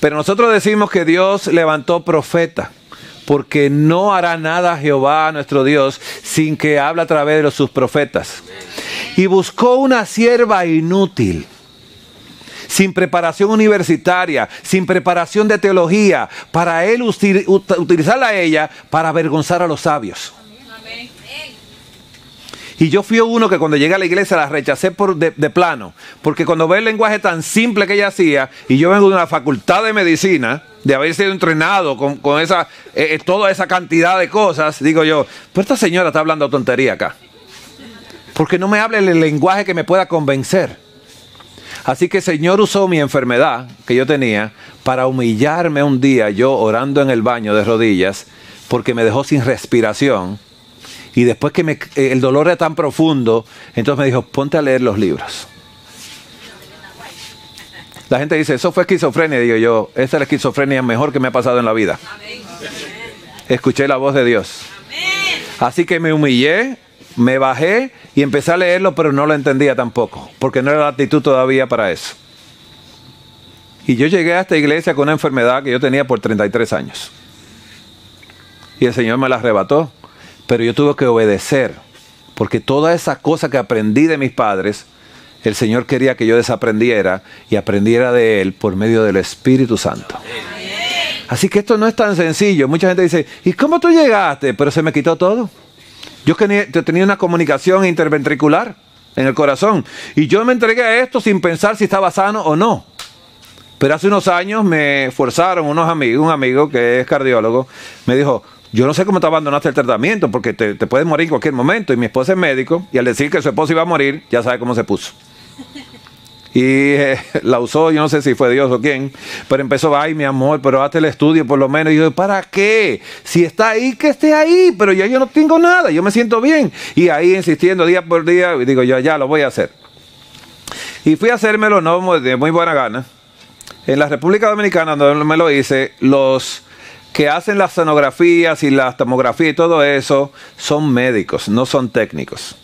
Pero nosotros decimos que Dios levantó profeta, porque no hará nada Jehová nuestro Dios sin que hable a través de sus profetas. Y buscó una sierva inútil, sin preparación universitaria, sin preparación de teología, para él utilizarla a ella para avergonzar a los sabios. Amén. Y yo fui uno que cuando llegué a la iglesia la rechacé de plano, porque cuando veo el lenguaje tan simple que ella hacía, y yo vengo de una facultad de medicina, de haber sido entrenado con esa, toda esa cantidad de cosas, digo yo, pues esta señora está hablando tontería acá, porque no me habla el lenguaje que me pueda convencer. Así que el Señor usó mi enfermedad que yo tenía para humillarme un día, yo orando en el baño de rodillas, porque me dejó sin respiración. Y después que el dolor era tan profundo, entonces me dijo, ponte a leer los libros. La gente dice, eso fue esquizofrenia. Digo yo, esta es la esquizofrenia mejor que me ha pasado en la vida. Escuché la voz de Dios. Así que me humillé, me bajé y empecé a leerlo, pero no lo entendía tampoco, porque no era la actitud todavía para eso. Y yo llegué a esta iglesia con una enfermedad que yo tenía por 33 años. Y el Señor me la arrebató, pero yo tuve que obedecer, porque toda esa cosa que aprendí de mis padres, el Señor quería que yo desaprendiera y aprendiera de Él por medio del Espíritu Santo. Así que esto no es tan sencillo. Mucha gente dice, ¿y cómo tú llegaste? Pero se me quitó todo. Yo tenía una comunicación interventricular en el corazón. Y yo me entregué a esto sin pensar si estaba sano o no. Pero hace unos años me forzaron unos amigos, un amigo que es cardiólogo, me dijo, yo no sé cómo te abandonaste el tratamiento porque te puedes morir en cualquier momento. Y mi esposa es médico y al decir que su esposa iba a morir, ya sabe cómo se puso. Y la usó, yo no sé si fue Dios o quién, pero empezó, ay mi amor, pero hazte el estudio por lo menos. Y yo, ¿para qué? Si está ahí, que esté ahí, pero ya yo no tengo nada, yo me siento bien. Y ahí insistiendo día por día, y digo, yo ya lo voy a hacer. Y fui a hacérmelo, no, de muy buena gana. En la República Dominicana, donde me lo hice, los que hacen las sonografías y la tomografía y todo eso son médicos, no son técnicos.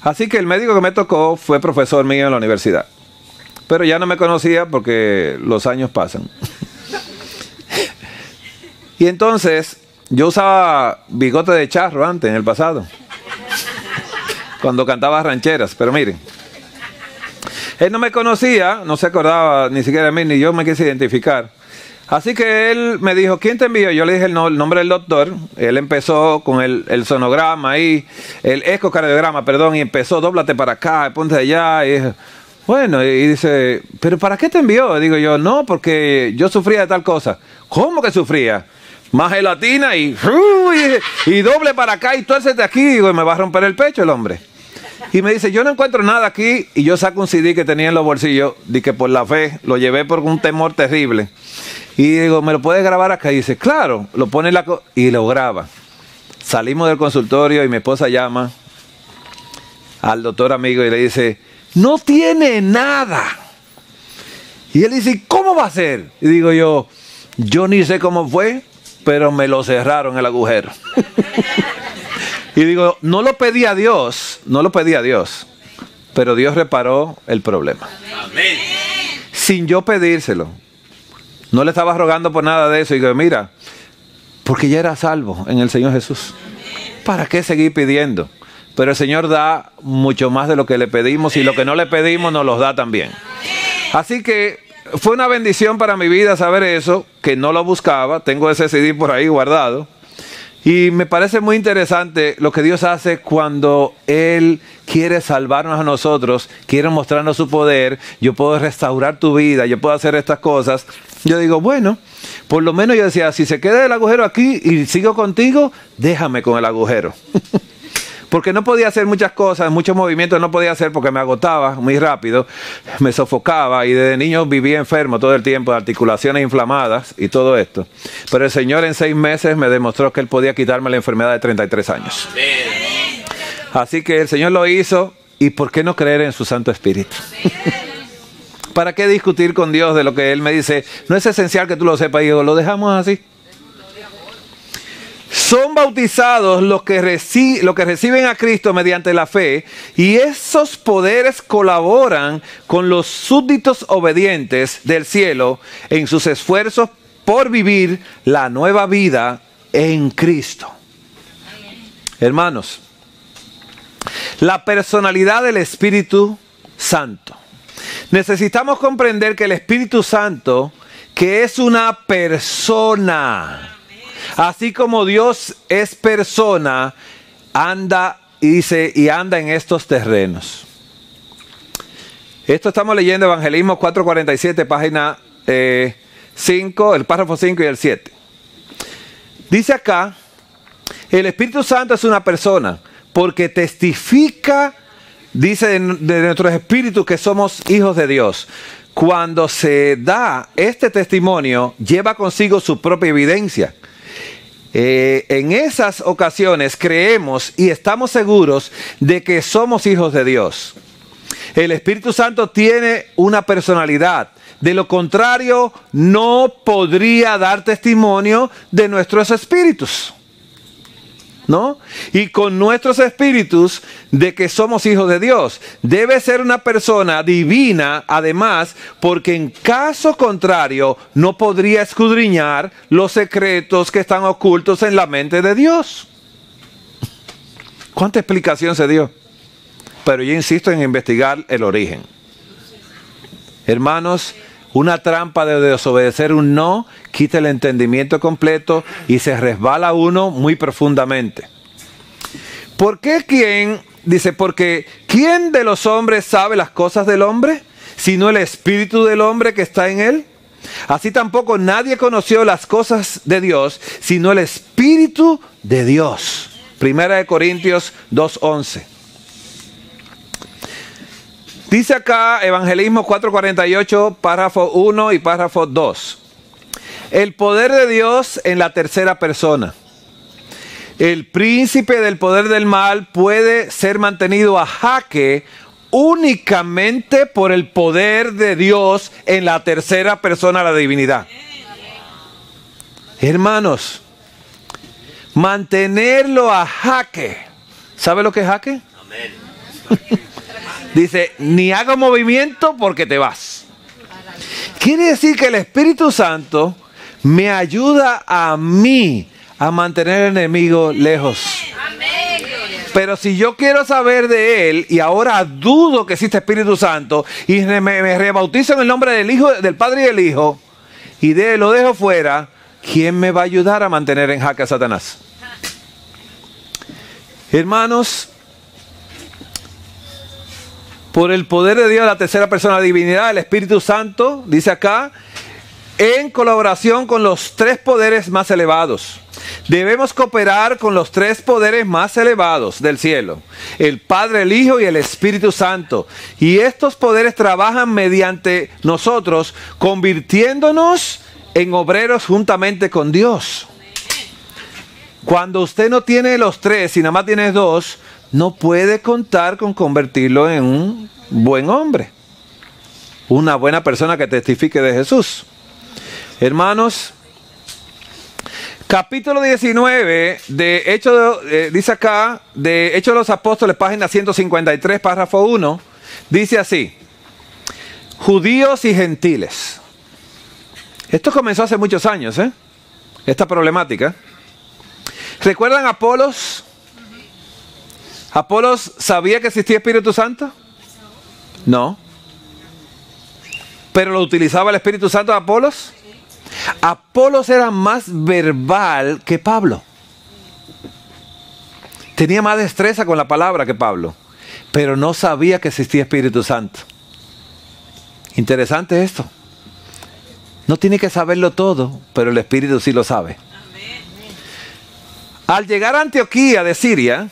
Así que el médico que me tocó fue profesor mío en la universidad. Pero ya no me conocía porque los años pasan. Y entonces, yo usaba bigote de charro antes, en el pasado. Cuando cantaba rancheras, pero miren. Él no me conocía, no se acordaba ni siquiera de mí, ni yo me quise identificar. Así que él me dijo, ¿quién te envió? Yo le dije el nombre del doctor. Él empezó con el sonograma ahí, el ecocardiograma, perdón, y empezó, dóblate para acá, ponte allá. Y dije, bueno, y dice, ¿pero para qué te envió? Digo yo, no, porque yo sufría de tal cosa. ¿Cómo que sufría? Más gelatina y doble para acá y tuércete aquí. Digo, me va a romper el pecho el hombre. Y me dice, yo no encuentro nada aquí. Y yo saco un CD que tenía en los bolsillos, de que por la fe lo llevé por un temor terrible. Y digo, ¿me lo puedes grabar acá? Y dice, claro, lo pone y lo graba. Salimos del consultorio y mi esposa llama al doctor amigo y le dice, no tiene nada. Y él dice, ¿cómo va a ser? Y digo yo ni sé cómo fue, pero me lo cerraron el agujero. Y digo, no lo pedí a Dios, pero Dios reparó el problema. Amén. Sin yo pedírselo. No le estaba rogando por nada de eso. Y digo, mira, porque ya era salvo en el Señor Jesús. ¿Para qué seguir pidiendo? Pero el Señor da mucho más de lo que le pedimos y lo que no le pedimos nos los da también. Así que fue una bendición para mi vida saber eso, que no lo buscaba. Tengo ese CD por ahí guardado. Y me parece muy interesante lo que Dios hace cuando Él quiere salvarnos a nosotros, quiere mostrarnos su poder. Yo puedo restaurar tu vida, yo puedo hacer estas cosas. Yo digo, bueno, por lo menos yo decía, si se queda el agujero aquí y sigo contigo, déjame con el agujero. Porque no podía hacer muchas cosas, muchos movimientos no podía hacer porque me agotaba muy rápido, me sofocaba y desde niño vivía enfermo todo el tiempo, de articulaciones inflamadas y todo esto. Pero el Señor en 6 meses me demostró que Él podía quitarme la enfermedad de 33 años. Así que el Señor lo hizo, y ¿por qué no creer en su Santo Espíritu? ¿Para qué discutir con Dios de lo que Él me dice? No es esencial que tú lo sepas, y digo, lo dejamos así. Son bautizados los que reciben a Cristo mediante la fe, y esos poderes colaboran con los súbditos obedientes del cielo en sus esfuerzos por vivir la nueva vida en Cristo. Hermanos, la personalidad del Espíritu Santo. Necesitamos comprender que el Espíritu Santo, que es una persona, así como Dios es persona, anda en estos terrenos. Esto estamos leyendo Evangelismo 4:47, página 5, el párrafo 5 y el 7. Dice acá, el Espíritu Santo es una persona porque testifica, dice de nuestros espíritus que somos hijos de Dios. Cuando se da este testimonio, lleva consigo su propia evidencia. En esas ocasiones creemos y estamos seguros de que somos hijos de Dios. El Espíritu Santo tiene una personalidad. De lo contrario, no podría dar testimonio de nuestros espíritus, ¿no? Y con nuestros espíritus de que somos hijos de Dios. Debe ser una persona divina, además, porque en caso contrario no podría escudriñar los secretos que están ocultos en la mente de Dios. ¿Cuánta explicación se dio? Pero yo insisto en investigar el origen. Hermanos, una trampa de desobedecer un no quita el entendimiento completo y se resbala uno muy profundamente. ¿Por qué quién? Dice, porque ¿quién de los hombres sabe las cosas del hombre, sino el espíritu del hombre que está en él? Así tampoco nadie conoció las cosas de Dios, sino el espíritu de Dios. 1 Corintios 2:11. Dice acá Evangelismo 4:48, párrafo 1 y párrafo 2. El poder de Dios en la tercera persona. El príncipe del poder del mal puede ser mantenido a jaque únicamente por el poder de Dios en la tercera persona de la divinidad. Hermanos, mantenerlo a jaque. ¿Sabe lo que es jaque? Amén. Dice, ni haga movimiento porque te vas. Quiere decir que el Espíritu Santo me ayuda a mí a mantener al enemigo lejos. Pero si yo quiero saber de él y ahora dudo que existe Espíritu Santo y me rebautizo en el nombre del Hijo, del Padre y del Hijo y lo dejo fuera, ¿quién me va a ayudar a mantener en jaque a Satanás? Hermanos, por el poder de Dios, la tercera persona de la divinidad, el Espíritu Santo, dice acá, en colaboración con los tres poderes más elevados. Debemos cooperar con los tres poderes más elevados del cielo, el Padre, el Hijo y el Espíritu Santo. Y estos poderes trabajan mediante nosotros, convirtiéndonos en obreros juntamente con Dios. Cuando usted no tiene los tres y nada más tiene dos, no puede contar con convertirlo en un buen hombre, una buena persona que testifique de Jesús. Hermanos, capítulo 19 de Hechos, dice acá, de Hechos de los Apóstoles, página 153, párrafo 1, dice así: judíos y gentiles. Esto comenzó hace muchos años, esta problemática. ¿Recuerdan a Apolos? ¿Apolos sabía que existía Espíritu Santo? No. ¿Pero lo utilizaba el Espíritu Santo de Apolos? Apolos era más verbal que Pablo. Tenía más destreza con la palabra que Pablo, pero no sabía que existía Espíritu Santo. Interesante esto. No tiene que saberlo todo, pero el Espíritu sí lo sabe. Al llegar a Antioquía de Siria,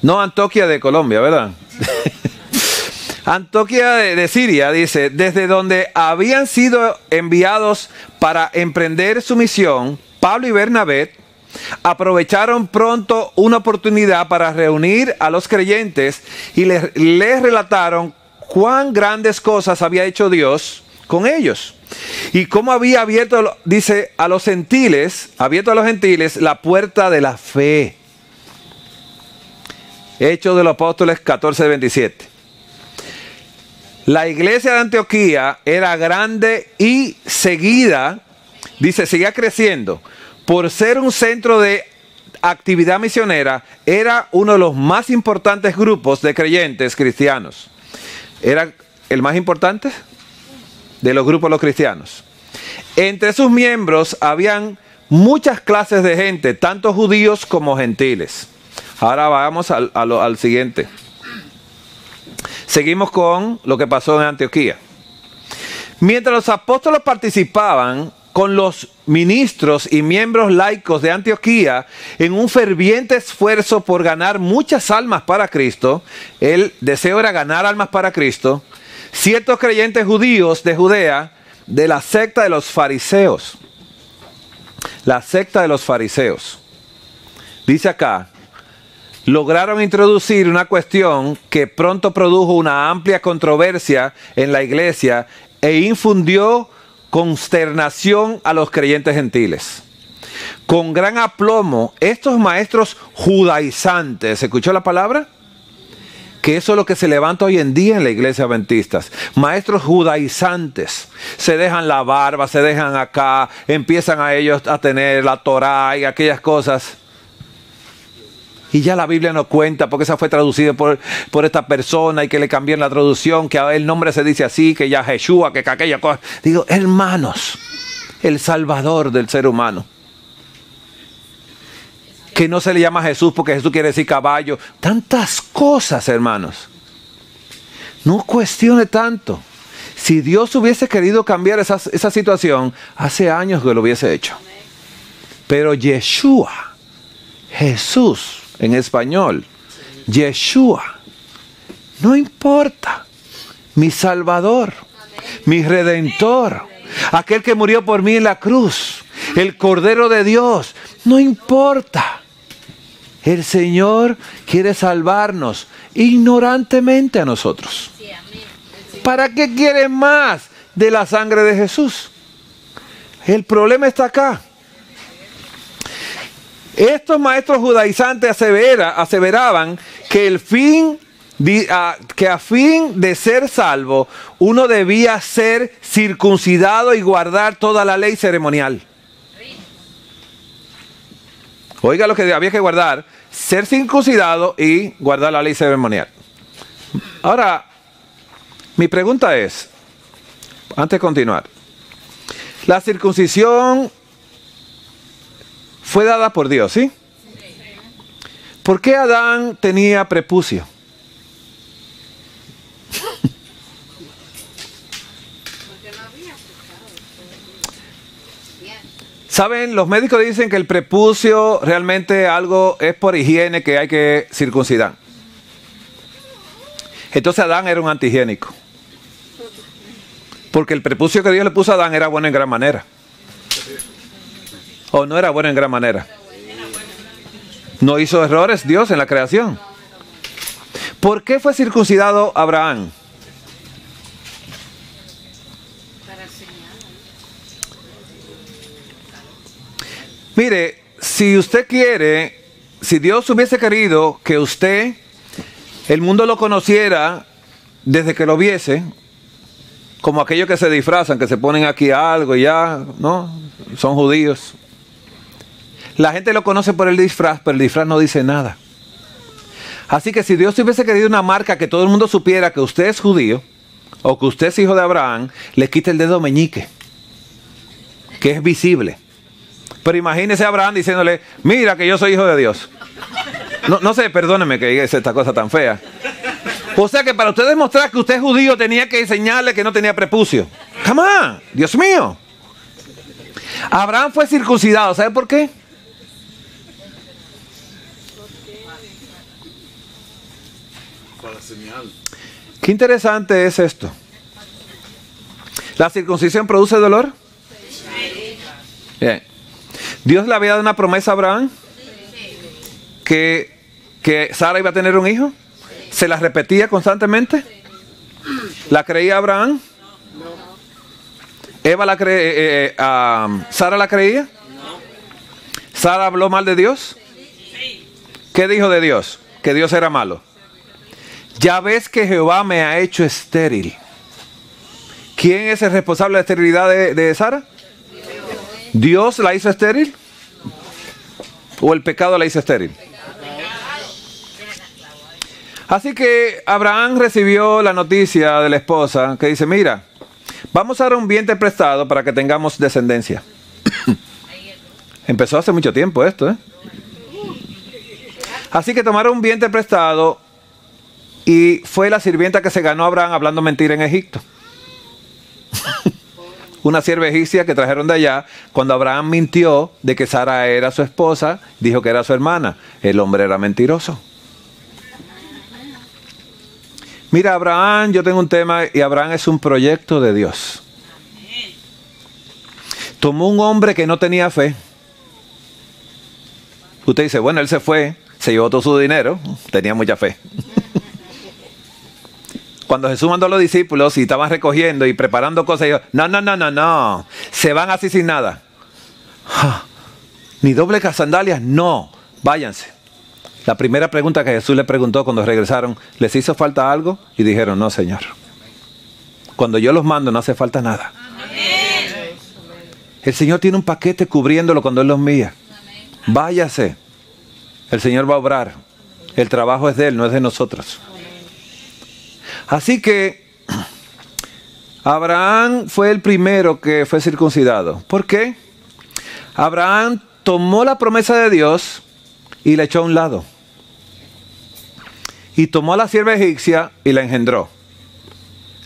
no Antioquia de Colombia, ¿verdad? Antioquía de Siria, dice, desde donde habían sido enviados para emprender su misión, Pablo y Bernabé aprovecharon pronto una oportunidad para reunir a los creyentes y les relataron cuán grandes cosas había hecho Dios con ellos y cómo había abierto, dice, a los gentiles la puerta de la fe. Hechos de los Apóstoles 14:27. La iglesia de Antioquía era grande y seguida, dice, seguía creciendo. Por ser un centro de actividad misionera, era uno de los más importantes grupos de creyentes cristianos. Era el más importante de los grupos de los cristianos. Entre sus miembros habían muchas clases de gente, tanto judíos como gentiles. Ahora vamos al siguiente. Seguimos con lo que pasó en Antioquía. Mientras los apóstoles participaban con los ministros y miembros laicos de Antioquía en un ferviente esfuerzo por ganar muchas almas para Cristo, el deseo era ganar almas para Cristo, ciertos creyentes judíos de Judea, de la secta de los fariseos, dice acá, lograron introducir una cuestión que pronto produjo una amplia controversia en la iglesia e infundió consternación a los creyentes gentiles. Con gran aplomo, estos maestros judaizantes, ¿escuchó la palabra? Que eso es lo que se levanta hoy en día en la iglesia adventista. Maestros judaizantes. Se dejan la barba, se dejan acá, empiezan a ellos a tener la Torá y aquellas cosas. Y ya la Biblia no cuenta porque esa fue traducida por esta persona y que le cambiaron la traducción, que el nombre se dice así, que ya Yeshua, que aquella cosa. Digo, hermanos, el Salvador del ser humano. Que no se le llama Jesús porque Jesús quiere decir caballo. Tantas cosas, hermanos. No cuestione tanto. Si Dios hubiese querido cambiar esa situación, hace años que lo hubiese hecho. Pero Yeshua, Jesús, en español, Yeshua, no importa. mi Salvador, mi Redentor, aquel que murió por mí en la cruz, el Cordero de Dios. No importa. El Señor quiere salvarnos ignorantemente a nosotros. ¿Para qué quiere más de la sangre de Jesús? El problema está acá. Estos maestros judaizantes aseveraban que a fin de ser salvo, uno debía ser circuncidado y guardar toda la ley ceremonial. Oiga lo que había que guardar: ser circuncidado y guardar la ley ceremonial. Ahora, mi pregunta es, antes de continuar, la circuncisión fue dada por Dios, ¿sí? ¿Por qué Adán tenía prepucio? ¿Saben? Los médicos dicen que el prepucio realmente algo es por higiene, que hay que circuncidar. Entonces Adán era un antihigiénico. Porque el prepucio que Dios le puso a Adán era bueno en gran manera. ¿O no era bueno en gran manera? No hizo errores Dios en la creación. ¿Por qué fue circuncidado Abraham? Mire, si usted quiere, si Dios hubiese querido que usted, el mundo lo conociera desde que lo viese, como aquellos que se disfrazan, que se ponen aquí algo y ya, ¿no? Son judíos. La gente lo conoce por el disfraz, pero el disfraz no dice nada. Así que si Dios hubiese querido una marca que todo el mundo supiera que usted es judío, o que usted es hijo de Abraham, le quita el dedo meñique, que es visible. Pero imagínese a Abraham diciéndole, mira que yo soy hijo de Dios. No sé, perdóneme que diga esta cosa tan fea. O sea que para usted demostrar que usted es judío tenía que enseñarle que no tenía prepucio. ¡Jamás! ¡Dios mío! Abraham fue circuncidado. ¿Sabe por qué? Para señal. Qué interesante es esto. ¿La circuncisión produce dolor? Bien. ¿Dios le había dado una promesa a Abraham? ¿Que Sara iba a tener un hijo? ¿Se la repetía constantemente? ¿La creía Abraham? ¿Sara la creía? ¿Sara habló mal de Dios? ¿Qué dijo de Dios? Que Dios era malo. Ya ves que Jehová me ha hecho estéril. ¿Quién es el responsable de la esterilidad de Sara? ¿Dios la hizo estéril? ¿O el pecado la hizo estéril? Así que Abraham recibió la noticia de la esposa que dice, mira, vamos a dar un vientre prestado para que tengamos descendencia. Empezó hace mucho tiempo esto, ¿eh? Así que tomaron un vientre prestado y fue la sirvienta que se ganó a Abraham hablando mentira en Egipto. Una sierva egipcia que trajeron de allá, cuando Abraham mintió de que Sara era su esposa, dijo que era su hermana. El hombre era mentiroso. Mira, Abraham, yo tengo un tema y Abraham es un proyecto de Dios. Tomó un hombre que no tenía fe. Usted dice, bueno, él se fue, se llevó todo su dinero, tenía mucha fe. Cuando Jesús mandó a los discípulos y estaban recogiendo y preparando cosas, dijo, no, se van así sin nada. Ni doble sandalias, no, váyanse. La primera pregunta que Jesús le preguntó cuando regresaron, ¿les hizo falta algo? Y dijeron, no, Señor. Cuando yo los mando no hace falta nada. Amén. El Señor tiene un paquete cubriéndolo cuando Él los envía. Váyase. El Señor va a obrar. El trabajo es de Él, no es de nosotros. Así que Abraham fue el primero que fue circuncidado. ¿Por qué? Abraham tomó la promesa de Dios y la echó a un lado. Y tomó a la sierva egipcia y la engendró.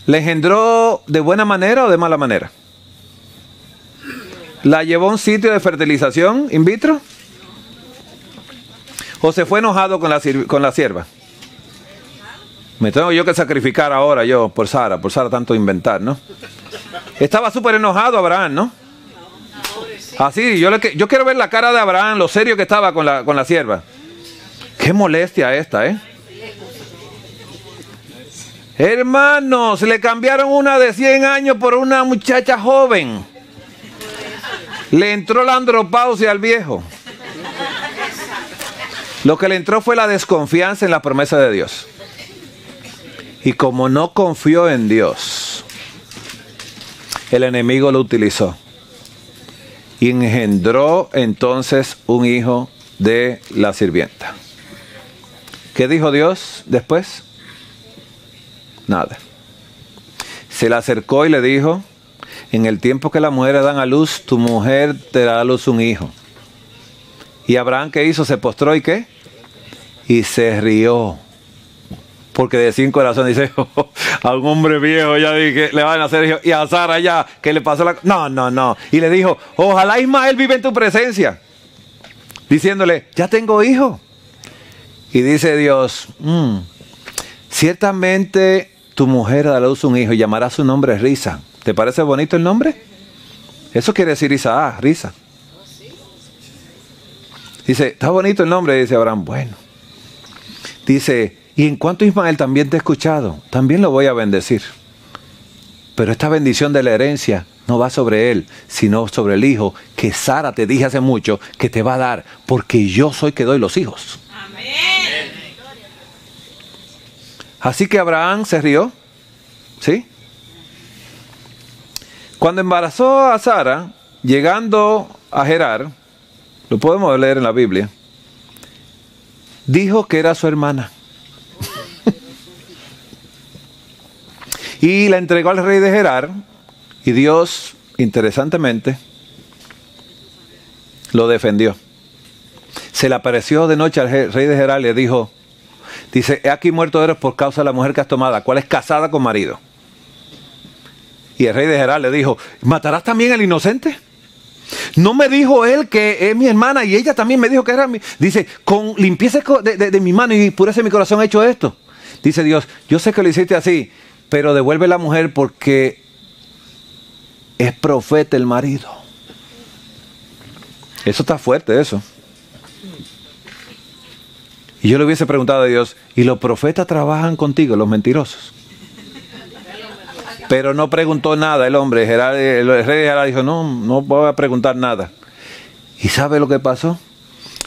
¿La engendró de buena manera o de mala manera? ¿La llevó a un sitio de fertilización in vitro? ¿O se fue enojado con la sierva? Me tengo yo que sacrificar ahora yo por Sara tanto inventar, ¿no? Estaba súper enojado Abraham, ¿no? Así, yo quiero ver la cara de Abraham, lo serio que estaba con la sierva. Qué molestia esta, ¿eh? Hermanos, le cambiaron una de 100 años por una muchacha joven. Le entró la andropausia al viejo. Lo que le entró fue la desconfianza en la promesa de Dios. Y como no confió en Dios, el enemigo lo utilizó. Y engendró entonces un hijo de la sirvienta. ¿Qué dijo Dios después? Nada. Se le acercó y le dijo, en el tiempo que las mujeres dan a luz, tu mujer te dará a luz un hijo. Y Abraham, ¿qué hizo? Se postró y ¿qué? Y se rió. Porque decía en corazón, dice, a un hombre viejo ya dije, le van a hacer hijo. Y a Sara ya, que le pasó la... No. Y le dijo, ojalá Ismael vive en tu presencia. Diciéndole, ya tengo hijo. Y dice Dios, ciertamente tu mujer dará a luz un hijo y llamará su nombre Risa. ¿Te parece bonito el nombre? Eso quiere decir Isaac, Risa. Dice, está bonito el nombre, dice Abraham. Bueno. Dice, y en cuanto a Ismael también te he escuchado, también lo voy a bendecir. Pero esta bendición de la herencia no va sobre él, sino sobre el hijo que Sara te dije hace mucho que te va a dar, porque yo soy que doy los hijos. Amén. Así que Abraham se rió, ¿sí? Cuando embarazó a Sara, llegando a Gerar, lo podemos leer en la Biblia, dijo que era su hermana. Y la entregó al rey de Gerar, y Dios, interesantemente, lo defendió. Se le apareció de noche al rey de Gerar y le dijo, dice, he aquí muerto eres por causa de la mujer que has tomado, la cual es casada con marido. Y el rey de Gerar le dijo, ¿matarás también al inocente? ¿No me dijo él que es mi hermana y ella también me dijo que era mi? Dice, con limpieza de mi mano y pureza de mi corazón he hecho esto. Dice Dios, yo sé que lo hiciste así, pero devuelve la mujer porque es profeta el marido. Eso está fuerte, eso. Y yo le hubiese preguntado a Dios, ¿y los profetas trabajan contigo, los mentirosos? Pero no preguntó nada el hombre. El rey de Gerar dijo, no voy a preguntar nada. ¿Y sabe lo que pasó?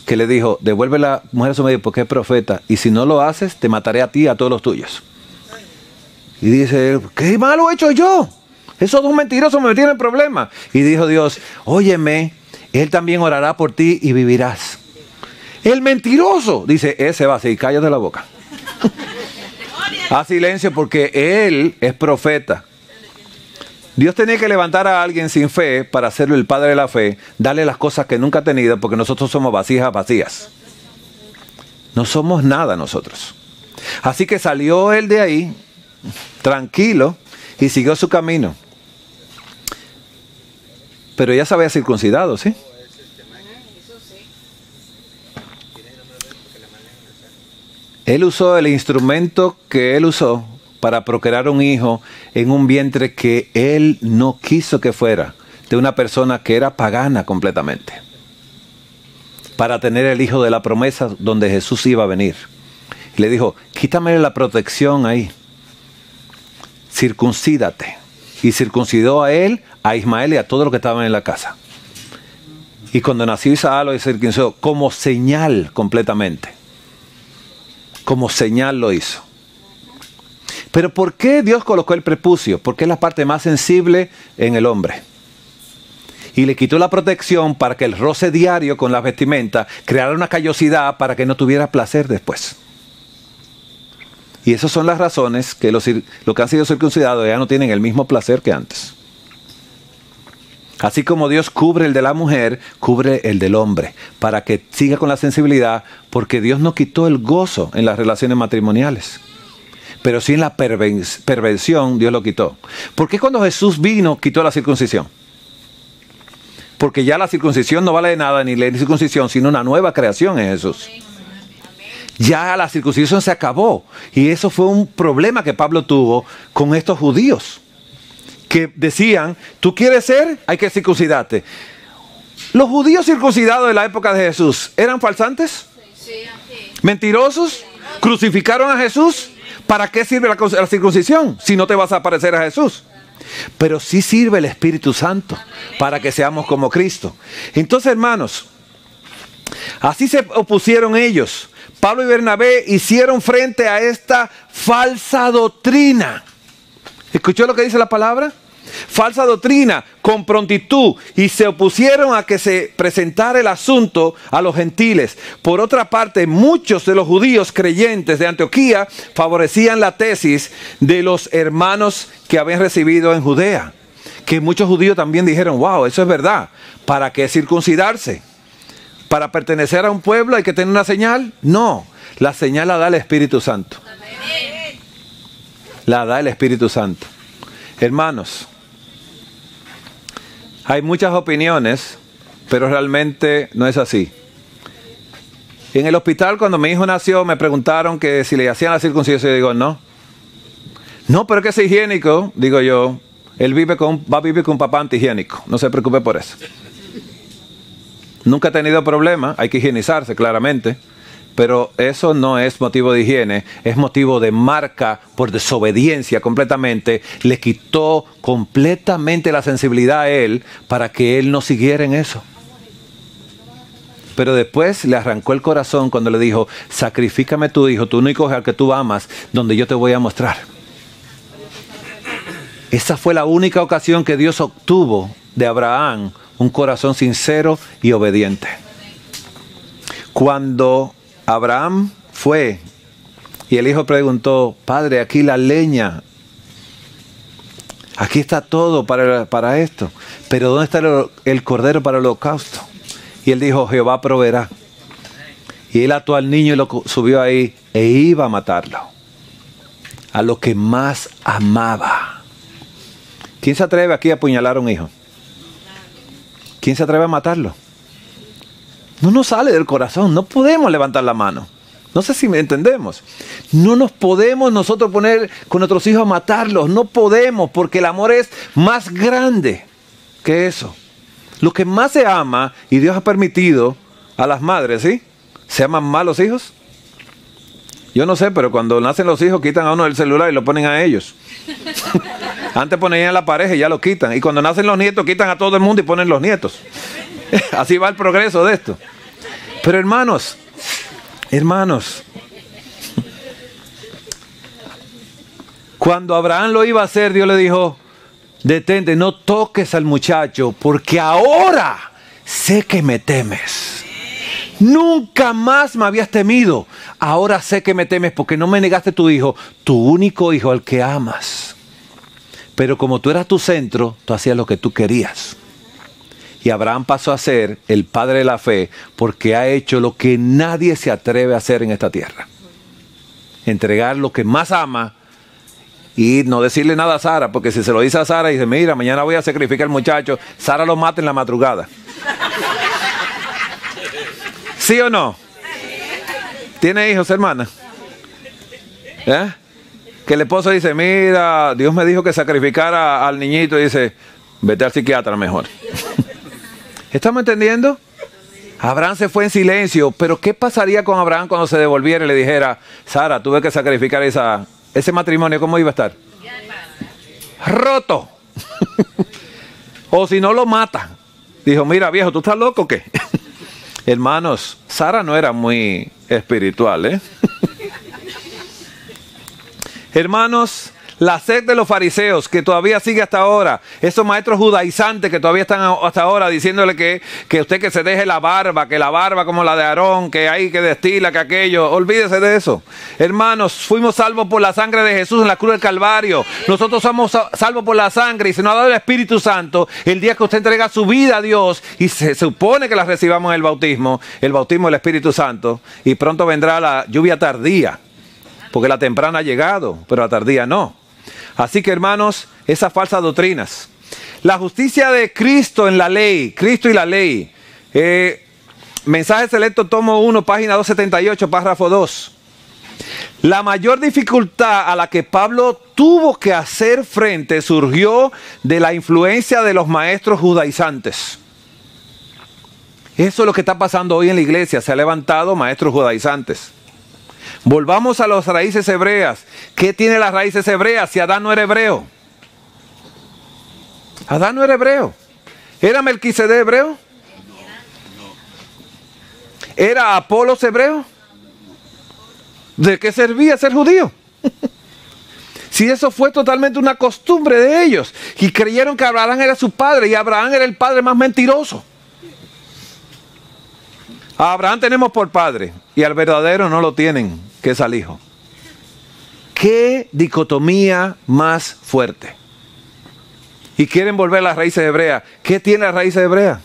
Que le dijo, devuelve la mujer a su marido porque es profeta. Y si no lo haces, te mataré a ti y a todos los tuyos. Y dice, ¿qué malo he hecho yo? Esos dos mentirosos me metieron en problemas. Y dijo Dios, óyeme, él también orará por ti y vivirás. El mentiroso, dice, ese va así, cállate la boca. Haz silencio porque él es profeta. Dios tenía que levantar a alguien sin fe para hacerlo el padre de la fe, darle las cosas que nunca ha tenido, porque nosotros somos vasijas vacías. No somos nada nosotros. Así que salió él de ahí, tranquilo, y siguió su camino. Pero ya se había circuncidado, ¿sí? Él usó el instrumento que él usó para procrear un hijo en un vientre que él no quiso que fuera, de una persona que era pagana completamente, para tener el hijo de la promesa donde Jesús iba a venir. Y le dijo, quítame la protección ahí, circuncídate. Y circuncidó a él, a Ismael y a todos los que estaban en la casa. Y cuando nació Isaac lo circuncidó como señal completamente. Como señal lo hizo. Pero ¿por qué Dios colocó el prepucio? Porque es la parte más sensible en el hombre. Y le quitó la protección para que el roce diario con las vestimentas creara una callosidad para que no tuviera placer después. Y esas son las razones que los que han sido circuncidados ya no tienen el mismo placer que antes. Así como Dios cubre el de la mujer, cubre el del hombre, para que siga con la sensibilidad, porque Dios no quitó el gozo en las relaciones matrimoniales. Pero sí en la perversión Dios lo quitó. ¿Por qué cuando Jesús vino quitó la circuncisión? Porque ya la circuncisión no vale de nada, ni la circuncisión, sino una nueva creación en Jesús. Ya la circuncisión se acabó. Y eso fue un problema que Pablo tuvo con estos judíos. Que decían, tú quieres ser, hay que circuncidarte. Los judíos circuncidados de la época de Jesús, ¿eran falsantes? ¿Mentirosos? ¿Crucificaron a Jesús? ¿Para qué sirve la circuncisión si no te vas a parecer a Jesús? Pero sí sirve el Espíritu Santo para que seamos como Cristo. Entonces, hermanos, así se opusieron ellos. Pablo y Bernabé hicieron frente a esta falsa doctrina. ¿Escuchó lo que dice la palabra? Falsa doctrina, con prontitud, y se opusieron a que se presentara el asunto a los gentiles. Por otra parte, muchos de los judíos creyentes de Antioquía favorecían la tesis de los hermanos que habían recibido en Judea. Que muchos judíos también dijeron, wow, eso es verdad. ¿Para qué circuncidarse? ¿Para pertenecer a un pueblo hay que tener una señal? No, la señal la da el Espíritu Santo. La da el Espíritu Santo. Hermanos, hay muchas opiniones, pero realmente no es así. En el hospital, cuando mi hijo nació, me preguntaron que si le hacían la circuncisión. Yo digo, no. No, pero es que es higiénico. Digo yo, él va a vivir con un papá antihigiénico. No se preocupe por eso. Nunca ha tenido problema. Hay que higienizarse, claramente. Pero eso no es motivo de higiene, es motivo de marca por desobediencia completamente. Le quitó completamente la sensibilidad a él para que él no siguiera en eso. Pero después le arrancó el corazón cuando le dijo, sacrifícame tu hijo, tu único hijo al que tú amas, donde yo te voy a mostrar. Esa fue la única ocasión que Dios obtuvo de Abraham un corazón sincero y obediente. Cuando Abraham fue y el hijo preguntó, padre, aquí la leña, aquí está todo para esto, pero ¿dónde está el cordero para el holocausto? Y él dijo, Jehová proveerá. Y él ató al niño y lo subió ahí e iba a matarlo, a lo que más amaba. ¿Quién se atreve aquí a apuñalar a un hijo? ¿Quién se atreve a matarlo? No nos sale del corazón, no podemos levantar la mano. No sé si me entendemos. No nos podemos nosotros poner con nuestros hijos a matarlos. No podemos, porque el amor es más grande que eso. Lo que más se ama, y Dios ha permitido a las madres, ¿sí? ¿Se aman más los hijos? Yo no sé, pero cuando nacen los hijos quitan a uno del celular y lo ponen a ellos. Antes ponían a la pareja y ya lo quitan. Y cuando nacen los nietos quitan a todo el mundo y ponen los nietos. Así va el progreso de esto. Pero hermanos, cuando Abraham lo iba a hacer, Dios le dijo, detente, no toques al muchacho, porque ahora sé que me temes. Nunca más me habías temido. Ahora sé que me temes porque no me negaste tu hijo, tu único hijo al que amas. Pero como tú eras tu centro, tú hacías lo que tú querías. Y Abraham pasó a ser el padre de la fe porque ha hecho lo que nadie se atreve a hacer en esta tierra. Entregar lo que más ama y no decirle nada a Sara, porque si se lo dice a Sara y dice, mira, mañana voy a sacrificar al muchacho, Sara lo mata en la madrugada. ¿Sí o no? ¿Tiene hijos, hermana? ¿Eh? Que el esposo dice, mira, Dios me dijo que sacrificara al niñito, y dice, vete al psiquiatra mejor. ¿Estamos entendiendo? Abraham se fue en silencio, pero ¿qué pasaría con Abraham cuando se devolviera y le dijera, Sara, tuve que sacrificar ese matrimonio? ¿Cómo iba a estar? Roto. O si no, lo mata. Dijo, mira viejo, ¿tú estás loco o qué? Hermanos, Sara no era muy espiritual, ¿eh? Hermanos, la sed de los fariseos que todavía sigue hasta ahora, esos maestros judaizantes que todavía están hasta ahora diciéndole que usted que se deje la barba, que la barba como la de Aarón, que hay que destila, que aquello, olvídese de eso. Hermanos, fuimos salvos por la sangre de Jesús en la cruz del Calvario. Nosotros somos salvos por la sangre y se nos ha dado el Espíritu Santo el día que usted entrega su vida a Dios y se supone que la recibamos en el bautismo del Espíritu Santo, y pronto vendrá la lluvia tardía, porque la temprana ha llegado, pero la tardía no. Así que hermanos, esas falsas doctrinas. La justicia de Cristo en la ley, Cristo y la ley. Mensaje Selecto, tomo 1, página 278, párrafo 2. La mayor dificultad a la que Pablo tuvo que hacer frente surgió de la influencia de los maestros judaizantes. Eso es lo que está pasando hoy en la iglesia. Se han levantado maestros judaizantes. Volvamos a las raíces hebreas. ¿Qué tiene las raíces hebreas si Adán no era hebreo? Adán no era hebreo. ¿Era Melquisedec hebreo? ¿Era Apolos hebreo? ¿De qué servía ser judío? Si eso fue totalmente una costumbre de ellos. Y creyeron que Abraham era su padre y Abraham era el padre más mentiroso. A Abraham tenemos por padre y al verdadero no lo tienen, que es al hijo. ¿Qué dicotomía más fuerte? Y quieren volver a las raíces hebreas. ¿Qué tiene las raíces hebreas?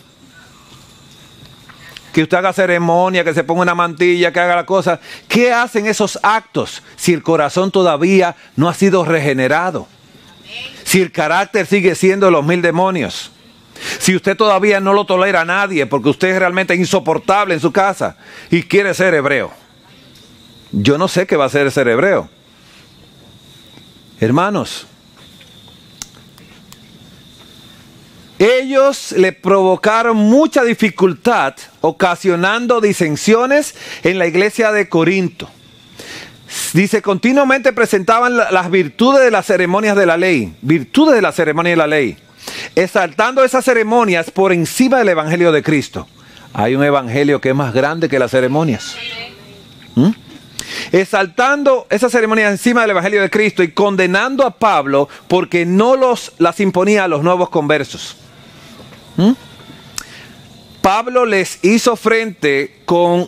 Que usted haga ceremonia, que se ponga una mantilla, que haga la cosa. ¿Qué hacen esos actos si el corazón todavía no ha sido regenerado? Si el carácter sigue siendo los 1000 demonios. Si usted todavía no lo tolera a nadie porque usted es realmente insoportable en su casa y quiere ser hebreo. Yo no sé qué va a ser hebreo. Hermanos, ellos le provocaron mucha dificultad, ocasionando disensiones en la iglesia de Corinto. Dice, continuamente presentaban las virtudes de las ceremonias de la ley, virtudes de la ceremonia de la ley, exaltando esas ceremonias por encima del evangelio de Cristo. Hay un evangelio que es más grande que las ceremonias. Exaltando esas ceremonias encima del evangelio de Cristo y condenando a Pablo porque no las imponía a los nuevos conversos. Pablo les hizo frente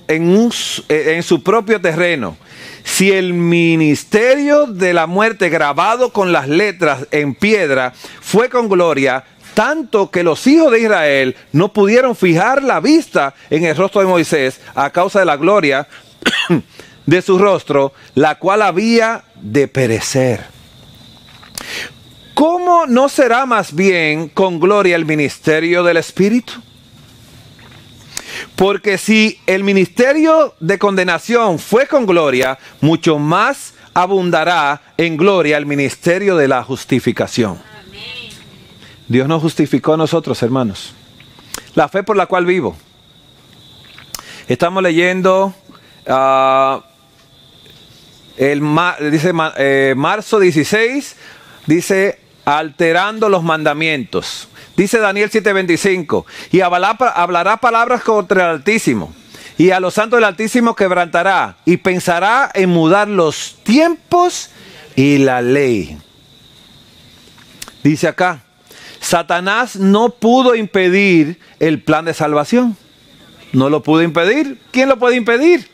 en su propio terreno. Si el ministerio de la muerte grabado con las letras en piedra fue con gloria, tanto que los hijos de Israel no pudieron fijar la vista en el rostro de Moisés a causa de la gloria de su rostro, la cual había de perecer. ¿Cómo no será más bien con gloria el ministerio del Espíritu? Porque si el ministerio de condenación fue con gloria, mucho más abundará en gloria el ministerio de la justificación. Amén. Dios nos justificó a nosotros, hermanos. La fe por la cual vivo. Estamos leyendo marzo 16, dice alterando los mandamientos. Dice Daniel 7:25, y hablará palabras contra el Altísimo, y a los santos del Altísimo quebrantará, y pensará en mudar los tiempos y la ley. Dice acá, Satanás no pudo impedir el plan de salvación. No lo pudo impedir. ¿Quién lo puede impedir?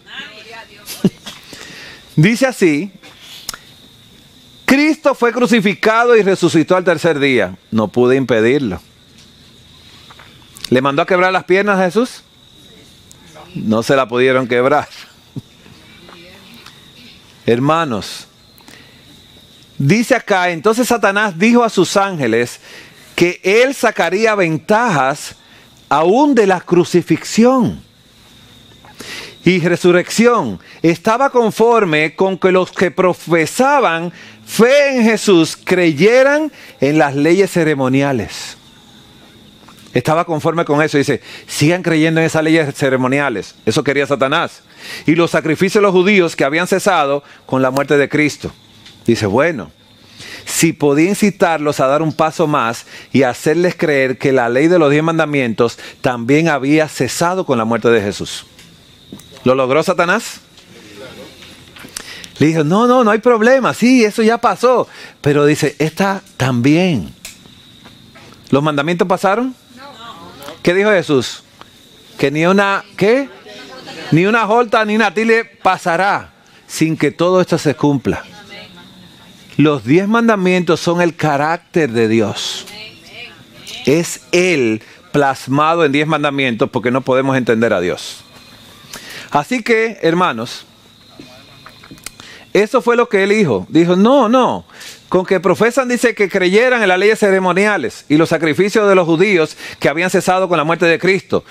Dice así, Cristo fue crucificado y resucitó al tercer día. No pude impedirlo. ¿Le mandó a quebrar las piernas a Jesús? No se la pudieron quebrar. Hermanos, dice acá, entonces Satanás dijo a sus ángeles que él sacaría ventajas aún de la crucifixión y resurrección. Estaba conforme con que los que profesaban fe en Jesús creyeran en las leyes ceremoniales. Estaba conforme con eso. Dice, sigan creyendo en esas leyes ceremoniales. Eso quería Satanás. Y los sacrificios de los judíos que habían cesado con la muerte de Cristo. Dice, bueno, si podía incitarlos a dar un paso más y hacerles creer que la ley de los 10 mandamientos también había cesado con la muerte de Jesús. ¿Lo logró Satanás? Le dijo, no hay problema. Sí, eso ya pasó. Pero dice, esta también. ¿Los mandamientos pasaron? ¿Qué dijo Jesús? Que ni una, ¿qué? Ni una jota ni una tilde pasará sin que todo esto se cumpla. Los 10 mandamientos son el carácter de Dios. Es Él plasmado en 10 mandamientos porque no podemos entender a Dios. Así que, hermanos, eso fue lo que Él dijo. Dijo, no. Con que profesan, dice que creyeran en las leyes ceremoniales y los sacrificios de los judíos que habían cesado con la muerte de Cristo.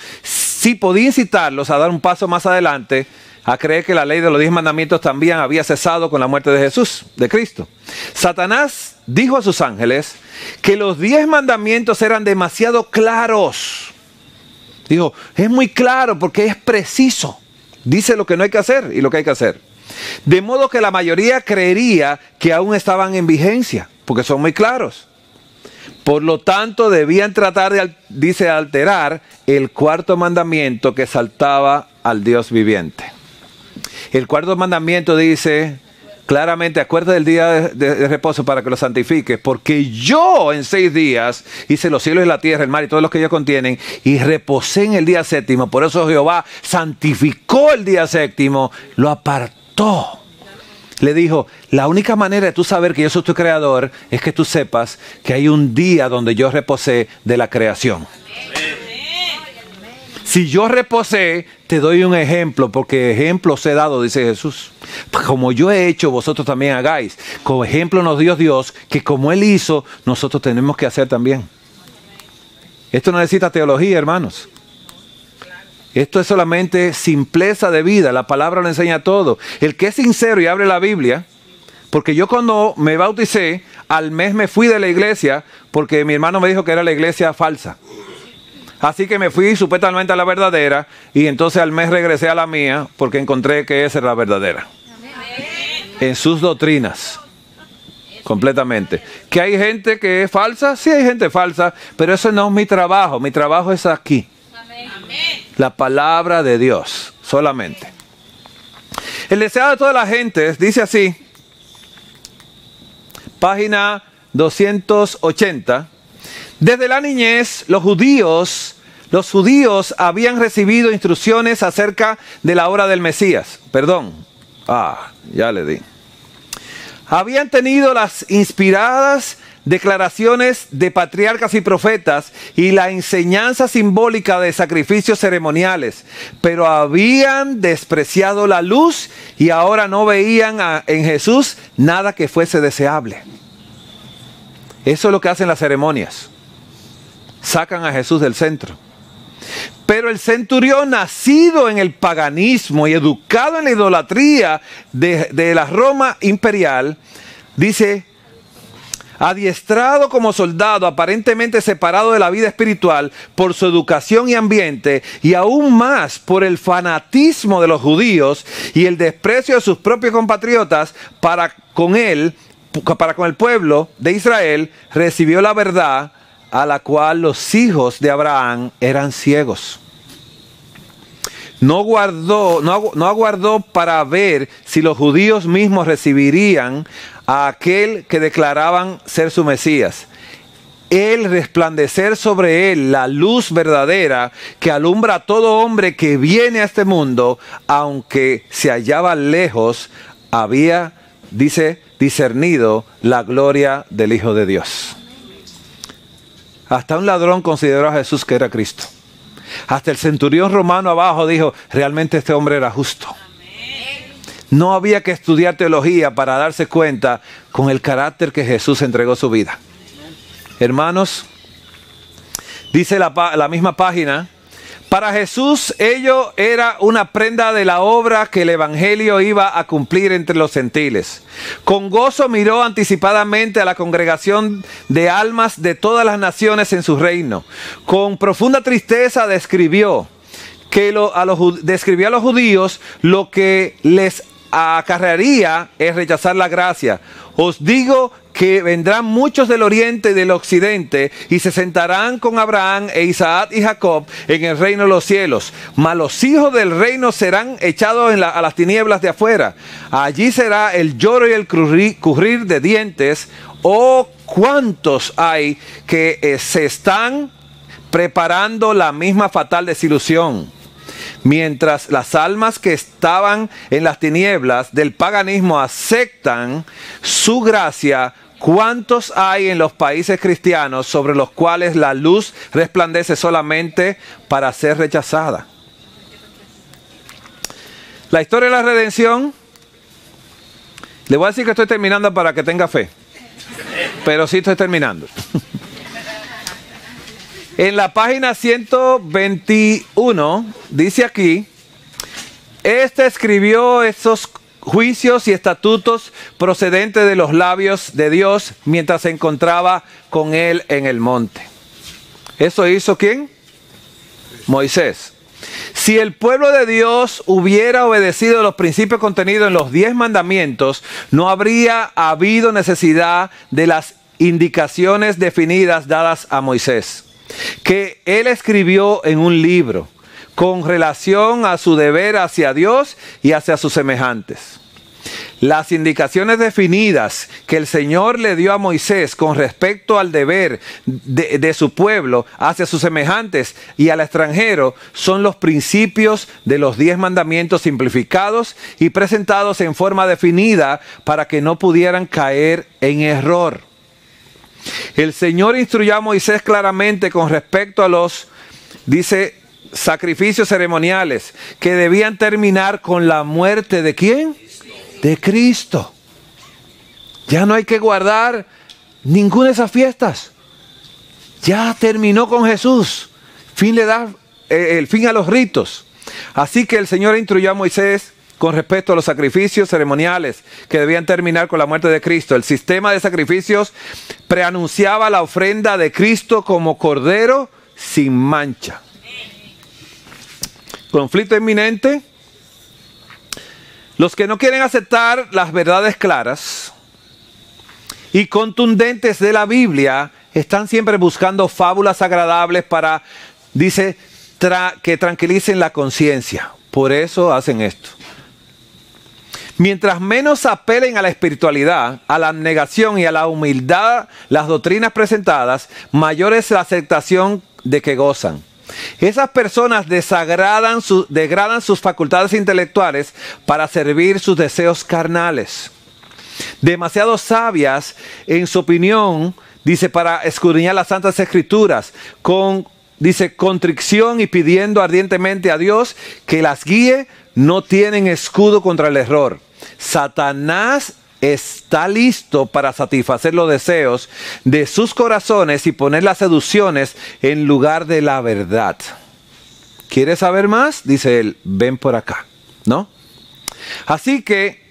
Sí, podía incitarlos a dar un paso más adelante, a creer que la ley de los 10 mandamientos también había cesado con la muerte de Jesús, de Cristo. Satanás dijo a sus ángeles que los 10 mandamientos eran demasiado claros. Dijo, es muy claro porque es preciso. Dice lo que no hay que hacer y lo que hay que hacer. De modo que la mayoría creería que aún estaban en vigencia, porque son muy claros. Por lo tanto, debían tratar de alterar el cuarto mandamiento que exaltaba al Dios viviente. El cuarto mandamiento dice claramente, acuérdate del día de reposo para que lo santifiques, porque yo en 6 días hice los cielos y la tierra, el mar y todos los que ellos contienen, y reposé en el día séptimo. Por eso Jehová santificó el día séptimo, lo apartó. Le dijo, la única manera de tú saber que yo soy tu creador es que tú sepas que hay un día donde yo reposé de la creación. Si yo reposé, te doy un ejemplo, porque ejemplo os he dado, dice Jesús. Como yo he hecho, vosotros también hagáis. Como ejemplo nos dio Dios, que como Él hizo, nosotros tenemos que hacer también. Esto no necesita teología, hermanos. Esto es solamente simpleza de vida. La palabra lo enseña todo. El que es sincero y abre la Biblia, porque yo cuando me bauticé, al mes me fui de la iglesia, porque mi hermano me dijo que era la iglesia falsa. Así que me fui supuestamente a la verdadera, y entonces al mes regresé a la mía, porque encontré que esa era la verdadera. En sus doctrinas. Completamente. ¿Que hay gente que es falsa? Sí, hay gente falsa, pero eso no es mi trabajo. Mi trabajo es aquí. La palabra de Dios, solamente. El deseado de todas las gentes dice así, página 280. Desde la niñez, los judíos habían recibido instrucciones acerca de la obra del Mesías. Ya le di. Habían tenido las inspiradas declaraciones de patriarcas y profetas y la enseñanza simbólica de sacrificios ceremoniales, pero habían despreciado la luz y ahora no veían en Jesús nada que fuese deseable. Eso es lo que hacen las ceremonias. Sacan a Jesús del centro. Pero el centurión, nacido en el paganismo y educado en la idolatría de la Roma imperial, dice, adiestrado como soldado, aparentemente separado de la vida espiritual por su educación y ambiente, y aún más por el fanatismo de los judíos y el desprecio de sus propios compatriotas para con el pueblo de Israel, recibió la verdad a la cual los hijos de Abraham eran ciegos. No aguardó para ver si los judíos mismos recibirían a aquel que declaraban ser su Mesías. El resplandecer sobre él la luz verdadera que alumbra a todo hombre que viene a este mundo, aunque se hallaba lejos, había, dice, discernido la gloria del Hijo de Dios. Hasta un ladrón consideró a Jesús que era Cristo. Hasta el centurión romano abajo dijo, realmente este hombre era justo. No había que estudiar teología para darse cuenta con el carácter que Jesús entregó su vida. Hermanos, dice la misma página, para Jesús ello era una prenda de la obra que el evangelio iba a cumplir entre los gentiles. Con gozo miró anticipadamente a la congregación de almas de todas las naciones en su reino. Con profunda tristeza describió a los judíos lo que les acarrearía es rechazar la gracia. Os digo que vendrán muchos del oriente y del occidente y se sentarán con Abraham e Isaac y Jacob en el reino de los cielos. Mas los hijos del reino serán echados a las tinieblas de afuera. Allí será el lloro y el crujir de dientes. Oh, cuántos hay que se están preparando la misma fatal desilusión. Mientras las almas que estaban en las tinieblas del paganismo aceptan su gracia, ¿cuántos hay en los países cristianos sobre los cuales la luz resplandece solamente para ser rechazada? La historia de la redención, le voy a decir que estoy terminando para que tenga fe, pero sí estoy terminando. En la página 121 dice aquí, este escribió estos juicios y estatutos procedentes de los labios de Dios mientras se encontraba con él en el monte. ¿Eso hizo quién? Moisés. Si el pueblo de Dios hubiera obedecido los principios contenidos en los 10 mandamientos, no habría habido necesidad de las indicaciones definidas dadas a Moisés, que él escribió en un libro con relación a su deber hacia Dios y hacia sus semejantes. Las indicaciones definidas que el Señor le dio a Moisés con respecto al deber de su pueblo hacia sus semejantes y al extranjero son los principios de los 10 mandamientos simplificados y presentados en forma definida para que no pudieran caer en error. El Señor instruyó a Moisés claramente con respecto a los, dice, sacrificios ceremoniales que debían terminar con la muerte ¿de quién? De Cristo. Ya no hay que guardar ninguna de esas fiestas. Ya terminó con Jesús. Fin le da el fin a los ritos. Así que el Señor instruyó a Moisés con respecto a los sacrificios ceremoniales que debían terminar con la muerte de Cristo. El sistema de sacrificios preanunciaba la ofrenda de Cristo como cordero sin mancha. Conflicto inminente. Los que no quieren aceptar las verdades claras y contundentes de la Biblia están siempre buscando fábulas agradables para, dice, que tranquilicen la conciencia. Por eso hacen esto. Mientras menos apelen a la espiritualidad, a la abnegación y a la humildad las doctrinas presentadas, mayor es la aceptación de que gozan. Esas personas degradan sus facultades intelectuales para servir sus deseos carnales. Demasiado sabias en su opinión, dice, para escudriñar las Santas Escrituras, con, dice, contrición y pidiendo ardientemente a Dios que las guíe, no tienen escudo contra el error. Satanás está listo para satisfacer los deseos de sus corazones y poner las seducciones en lugar de la verdad. ¿Quieres saber más? Dice él, ven por acá, ¿no? Así que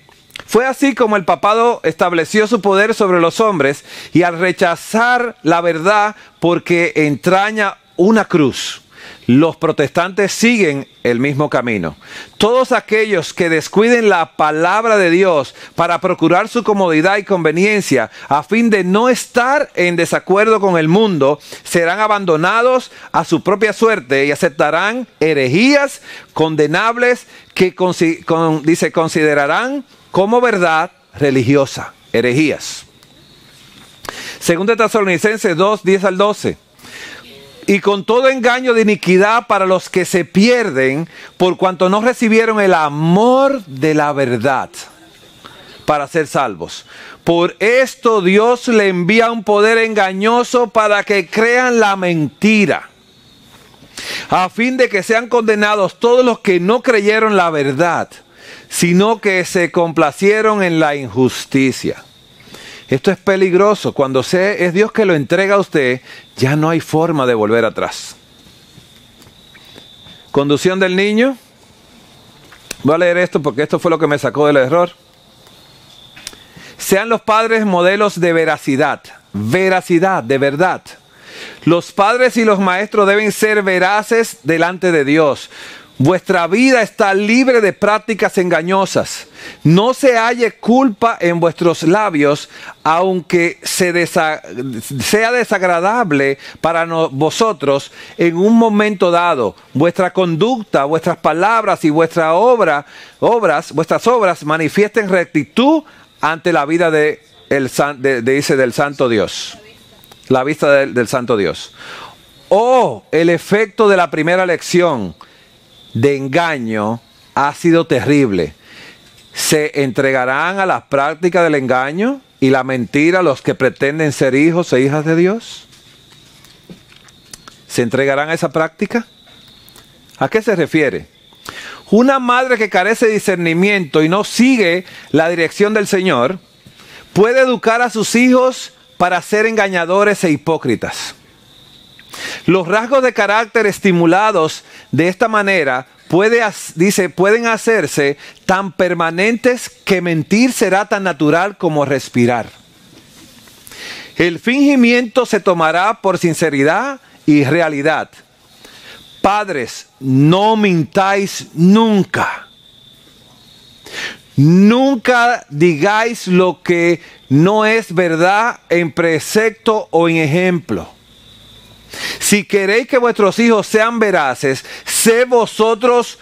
fue así como el papado estableció su poder sobre los hombres, y al rechazar la verdad porque entraña una cruz, los protestantes siguen el mismo camino. Todos aquellos que descuiden la palabra de Dios para procurar su comodidad y conveniencia a fin de no estar en desacuerdo con el mundo, serán abandonados a su propia suerte y aceptarán herejías condenables que considerarán como verdad religiosa. Herejías. Según de Tesalonicenses 2, 10 al 12. Y con todo engaño de iniquidad para los que se pierden, por cuanto no recibieron el amor de la verdad para ser salvos. Por esto Dios le envía un poder engañoso para que crean la mentira, a fin de que sean condenados todos los que no creyeron la verdad, sino que se complacieron en la injusticia. Esto es peligroso. Cuando es Dios que lo entrega a usted, ya no hay forma de volver atrás. Conducción del niño. Voy a leer esto porque esto fue lo que me sacó del error. Sean los padres modelos de veracidad. Veracidad, de verdad. Los padres y los maestros deben ser veraces delante de Dios. Vuestra vida está libre de prácticas engañosas. No se halle culpa en vuestros labios, aunque sea desagradable para vosotros en un momento dado. Vuestra conducta, vuestras palabras y vuestras obras manifiesten rectitud ante la vida del Santo Dios. La vista del Santo Dios. Oh, el efecto de la primera lección de engaño ha sido terrible. ¿Se entregarán a las prácticas del engaño y la mentira los que pretenden ser hijos e hijas de Dios? ¿Se entregarán a esa práctica? ¿A qué se refiere? Una madre que carece de discernimiento y no sigue la dirección del Señor puede educar a sus hijos para ser engañadores e hipócritas. Los rasgos de carácter estimulados de esta manera pueden hacerse tan permanentes que mentir será tan natural como respirar. El fingimiento se tomará por sinceridad y realidad. Padres, no mintáis nunca. Nunca digáis lo que no es verdad en precepto o en ejemplo. Si queréis que vuestros hijos sean veraces, sé vosotros,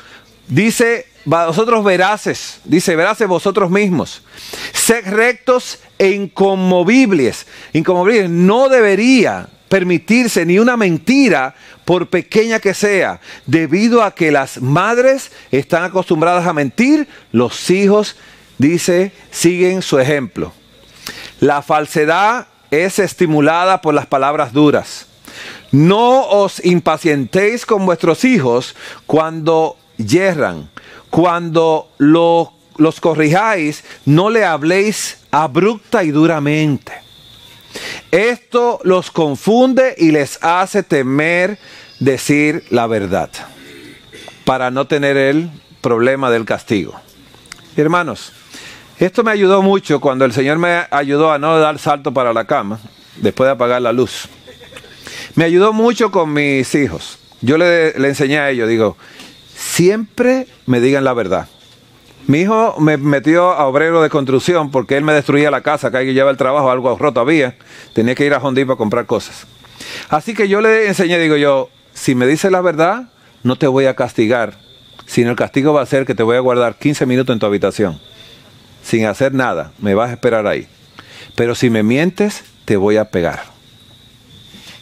dice, vosotros veraces, dice, veraces vosotros mismos. Sed rectos e inconmovibles. Inconmovibles. No debería permitirse ni una mentira, por pequeña que sea. Debido a que las madres están acostumbradas a mentir, los hijos, dice, siguen su ejemplo. La falsedad es estimulada por las palabras duras. No os impacientéis con vuestros hijos cuando yerran. Cuando los corrijáis, no le habléis abrupta y duramente. Esto los confunde y les hace temer decir la verdad, para no tener el problema del castigo. Hermanos, esto me ayudó mucho cuando el Señor me ayudó a no dar salto para la cama, después de apagar la luz. Me ayudó mucho con mis hijos. Yo le enseñé a ellos, digo, siempre me digan la verdad. Mi hijo me metió a obrero de construcción porque él me destruía la casa, que hay que llevar el trabajo, algo roto había. Tenía que ir a Hondí para comprar cosas. Así que yo le enseñé, digo yo, si me dices la verdad, no te voy a castigar, sino el castigo va a ser que te voy a guardar 15 minutos en tu habitación, sin hacer nada, me vas a esperar ahí. Pero si me mientes, te voy a pegar.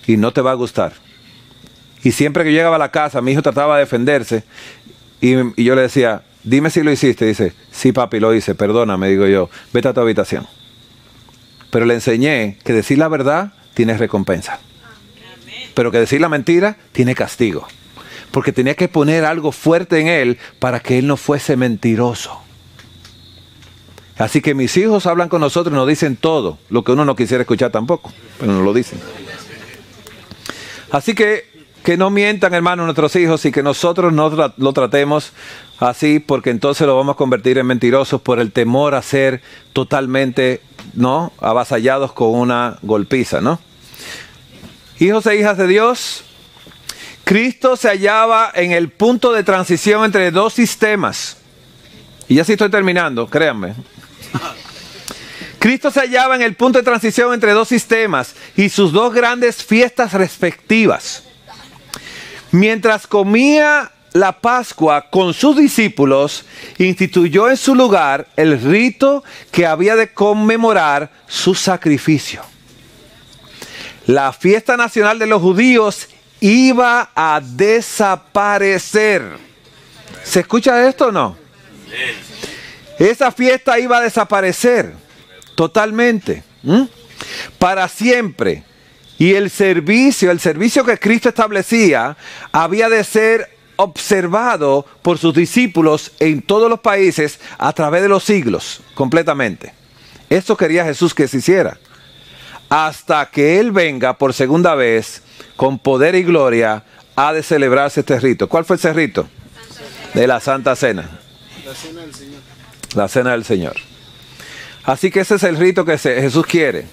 Y no te va a gustar. Y siempre que llegaba a la casa, mi hijo trataba de defenderse, y yo le decía, dime si lo hiciste. Dice, sí papi, lo hice, perdóname, digo yo, vete a tu habitación. Pero le enseñé que decir la verdad tiene recompensa. Pero que decir la mentira tiene castigo. Porque tenía que poner algo fuerte en él para que él no fuese mentiroso. Así que mis hijos hablan con nosotros y nos dicen todo, lo que uno no quisiera escuchar tampoco, pero nos lo dicen. Así que no mientan, hermanos, nuestros hijos, y que nosotros no lo tratemos así, porque entonces lo vamos a convertir en mentirosos por el temor a ser totalmente, ¿no?, avasallados con una golpiza, ¿no? Hijos e hijas de Dios, Cristo se hallaba en el punto de transición entre dos sistemas. Y ya sí estoy terminando, créanme. Cristo se hallaba en el punto de transición entre dos sistemas y sus dos grandes fiestas respectivas. Mientras comía la Pascua con sus discípulos, instituyó en su lugar el rito que había de conmemorar su sacrificio. La fiesta nacional de los judíos iba a desaparecer. ¿Se escucha esto o no? Esa fiesta iba a desaparecer totalmente, para siempre. Y el servicio que Cristo establecía había de ser observado por sus discípulos en todos los países a través de los siglos, completamente. Eso quería Jesús que se hiciera. Hasta que Él venga por segunda vez, con poder y gloria, ha de celebrarse este rito. ¿Cuál fue ese rito? De la Santa Cena. La cena del Señor. La Cena del Señor. Así que ese es el rito que Jesús quiere.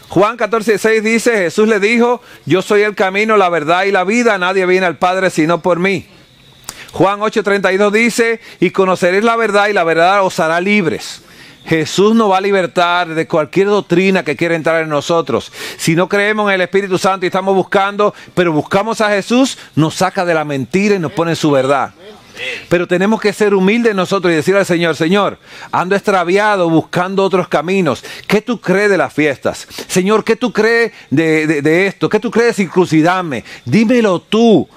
Juan 14:6 dice, Jesús le dijo, yo soy el camino, la verdad y la vida, nadie viene al Padre sino por mí. Juan 8:32 dice, y conoceréis la verdad y la verdad os hará libres. Jesús nos va a libertar de cualquier doctrina que quiera entrar en nosotros. Si no creemos en el Espíritu Santo y estamos buscando, pero buscamos a Jesús, nos saca de la mentira y nos pone en su verdad. Pero tenemos que ser humildes nosotros y decirle al Señor, Señor, ando extraviado buscando otros caminos. ¿Qué tú crees de las fiestas? Señor, ¿qué tú crees de esto? ¿Qué tú crees de circuncidarme? Dímelo tú.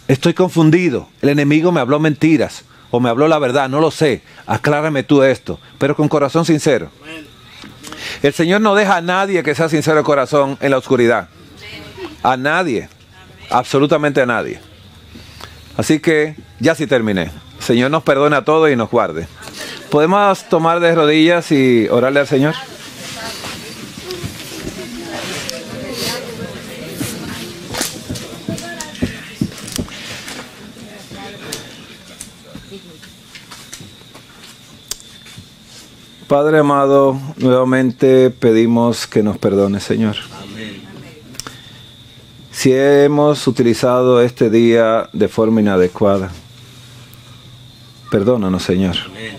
Estoy confundido. El enemigo me habló mentiras o me habló la verdad, no lo sé. Aclárame tú esto, pero con corazón sincero. El Señor no deja a nadie que sea sincero de corazón en la oscuridad. A nadie, absolutamente a nadie. Así que ya sí terminé. Señor nos perdone a todos y nos guarde. ¿Podemos tomar de rodillas y orarle al Señor? Padre amado, nuevamente pedimos que nos perdones, Señor. Amén. Si hemos utilizado este día de forma inadecuada, perdónanos, Señor. Amén.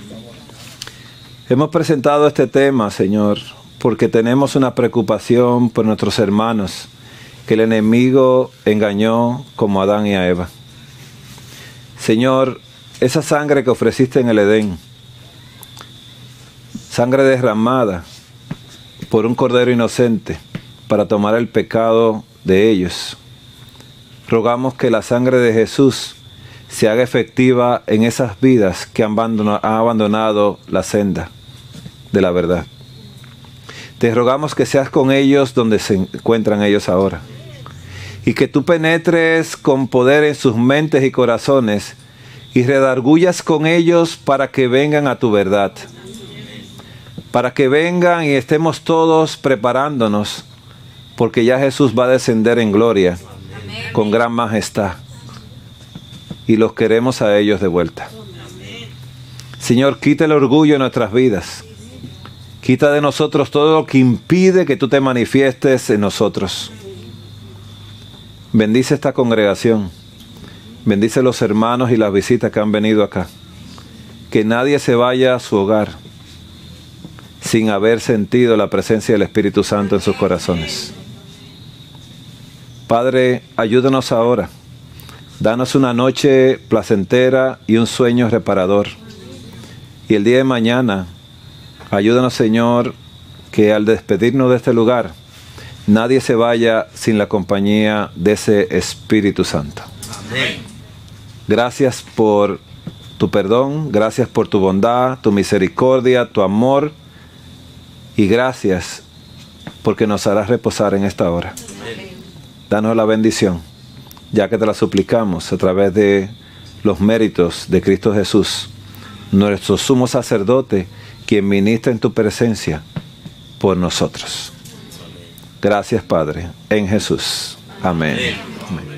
Hemos presentado este tema, Señor, porque tenemos una preocupación por nuestros hermanos que el enemigo engañó como a Adán y a Eva. Señor, esa sangre que ofreciste en el Edén, sangre derramada por un cordero inocente para tomar el pecado de ellos. Rogamos que la sangre de Jesús se haga efectiva en esas vidas que han abandonado la senda de la verdad. Te rogamos que seas con ellos donde se encuentran ellos ahora. Y que tú penetres con poder en sus mentes y corazones y redargullas con ellos para que vengan a tu verdad. Para que vengan y estemos todos preparándonos, porque ya Jesús va a descender en gloria, con gran majestad. Y los queremos a ellos de vuelta. Señor, quita el orgullo en nuestras vidas. Quita de nosotros todo lo que impide que tú te manifiestes en nosotros. Bendice esta congregación. Bendice los hermanos y las visitas que han venido acá. Que nadie se vaya a su hogar sin haber sentido la presencia del Espíritu Santo en sus corazones. Padre, ayúdanos ahora. Danos una noche placentera y un sueño reparador. Y el día de mañana, ayúdanos, Señor, que al despedirnos de este lugar, nadie se vaya sin la compañía de ese Espíritu Santo. Amén. Gracias por tu perdón, gracias por tu bondad, tu misericordia, tu amor. Y gracias porque nos harás reposar en esta hora. Danos la bendición, ya que te la suplicamos a través de los méritos de Cristo Jesús, nuestro sumo sacerdote, quien ministra en tu presencia por nosotros. Gracias, Padre, en Jesús. Amén. Amén.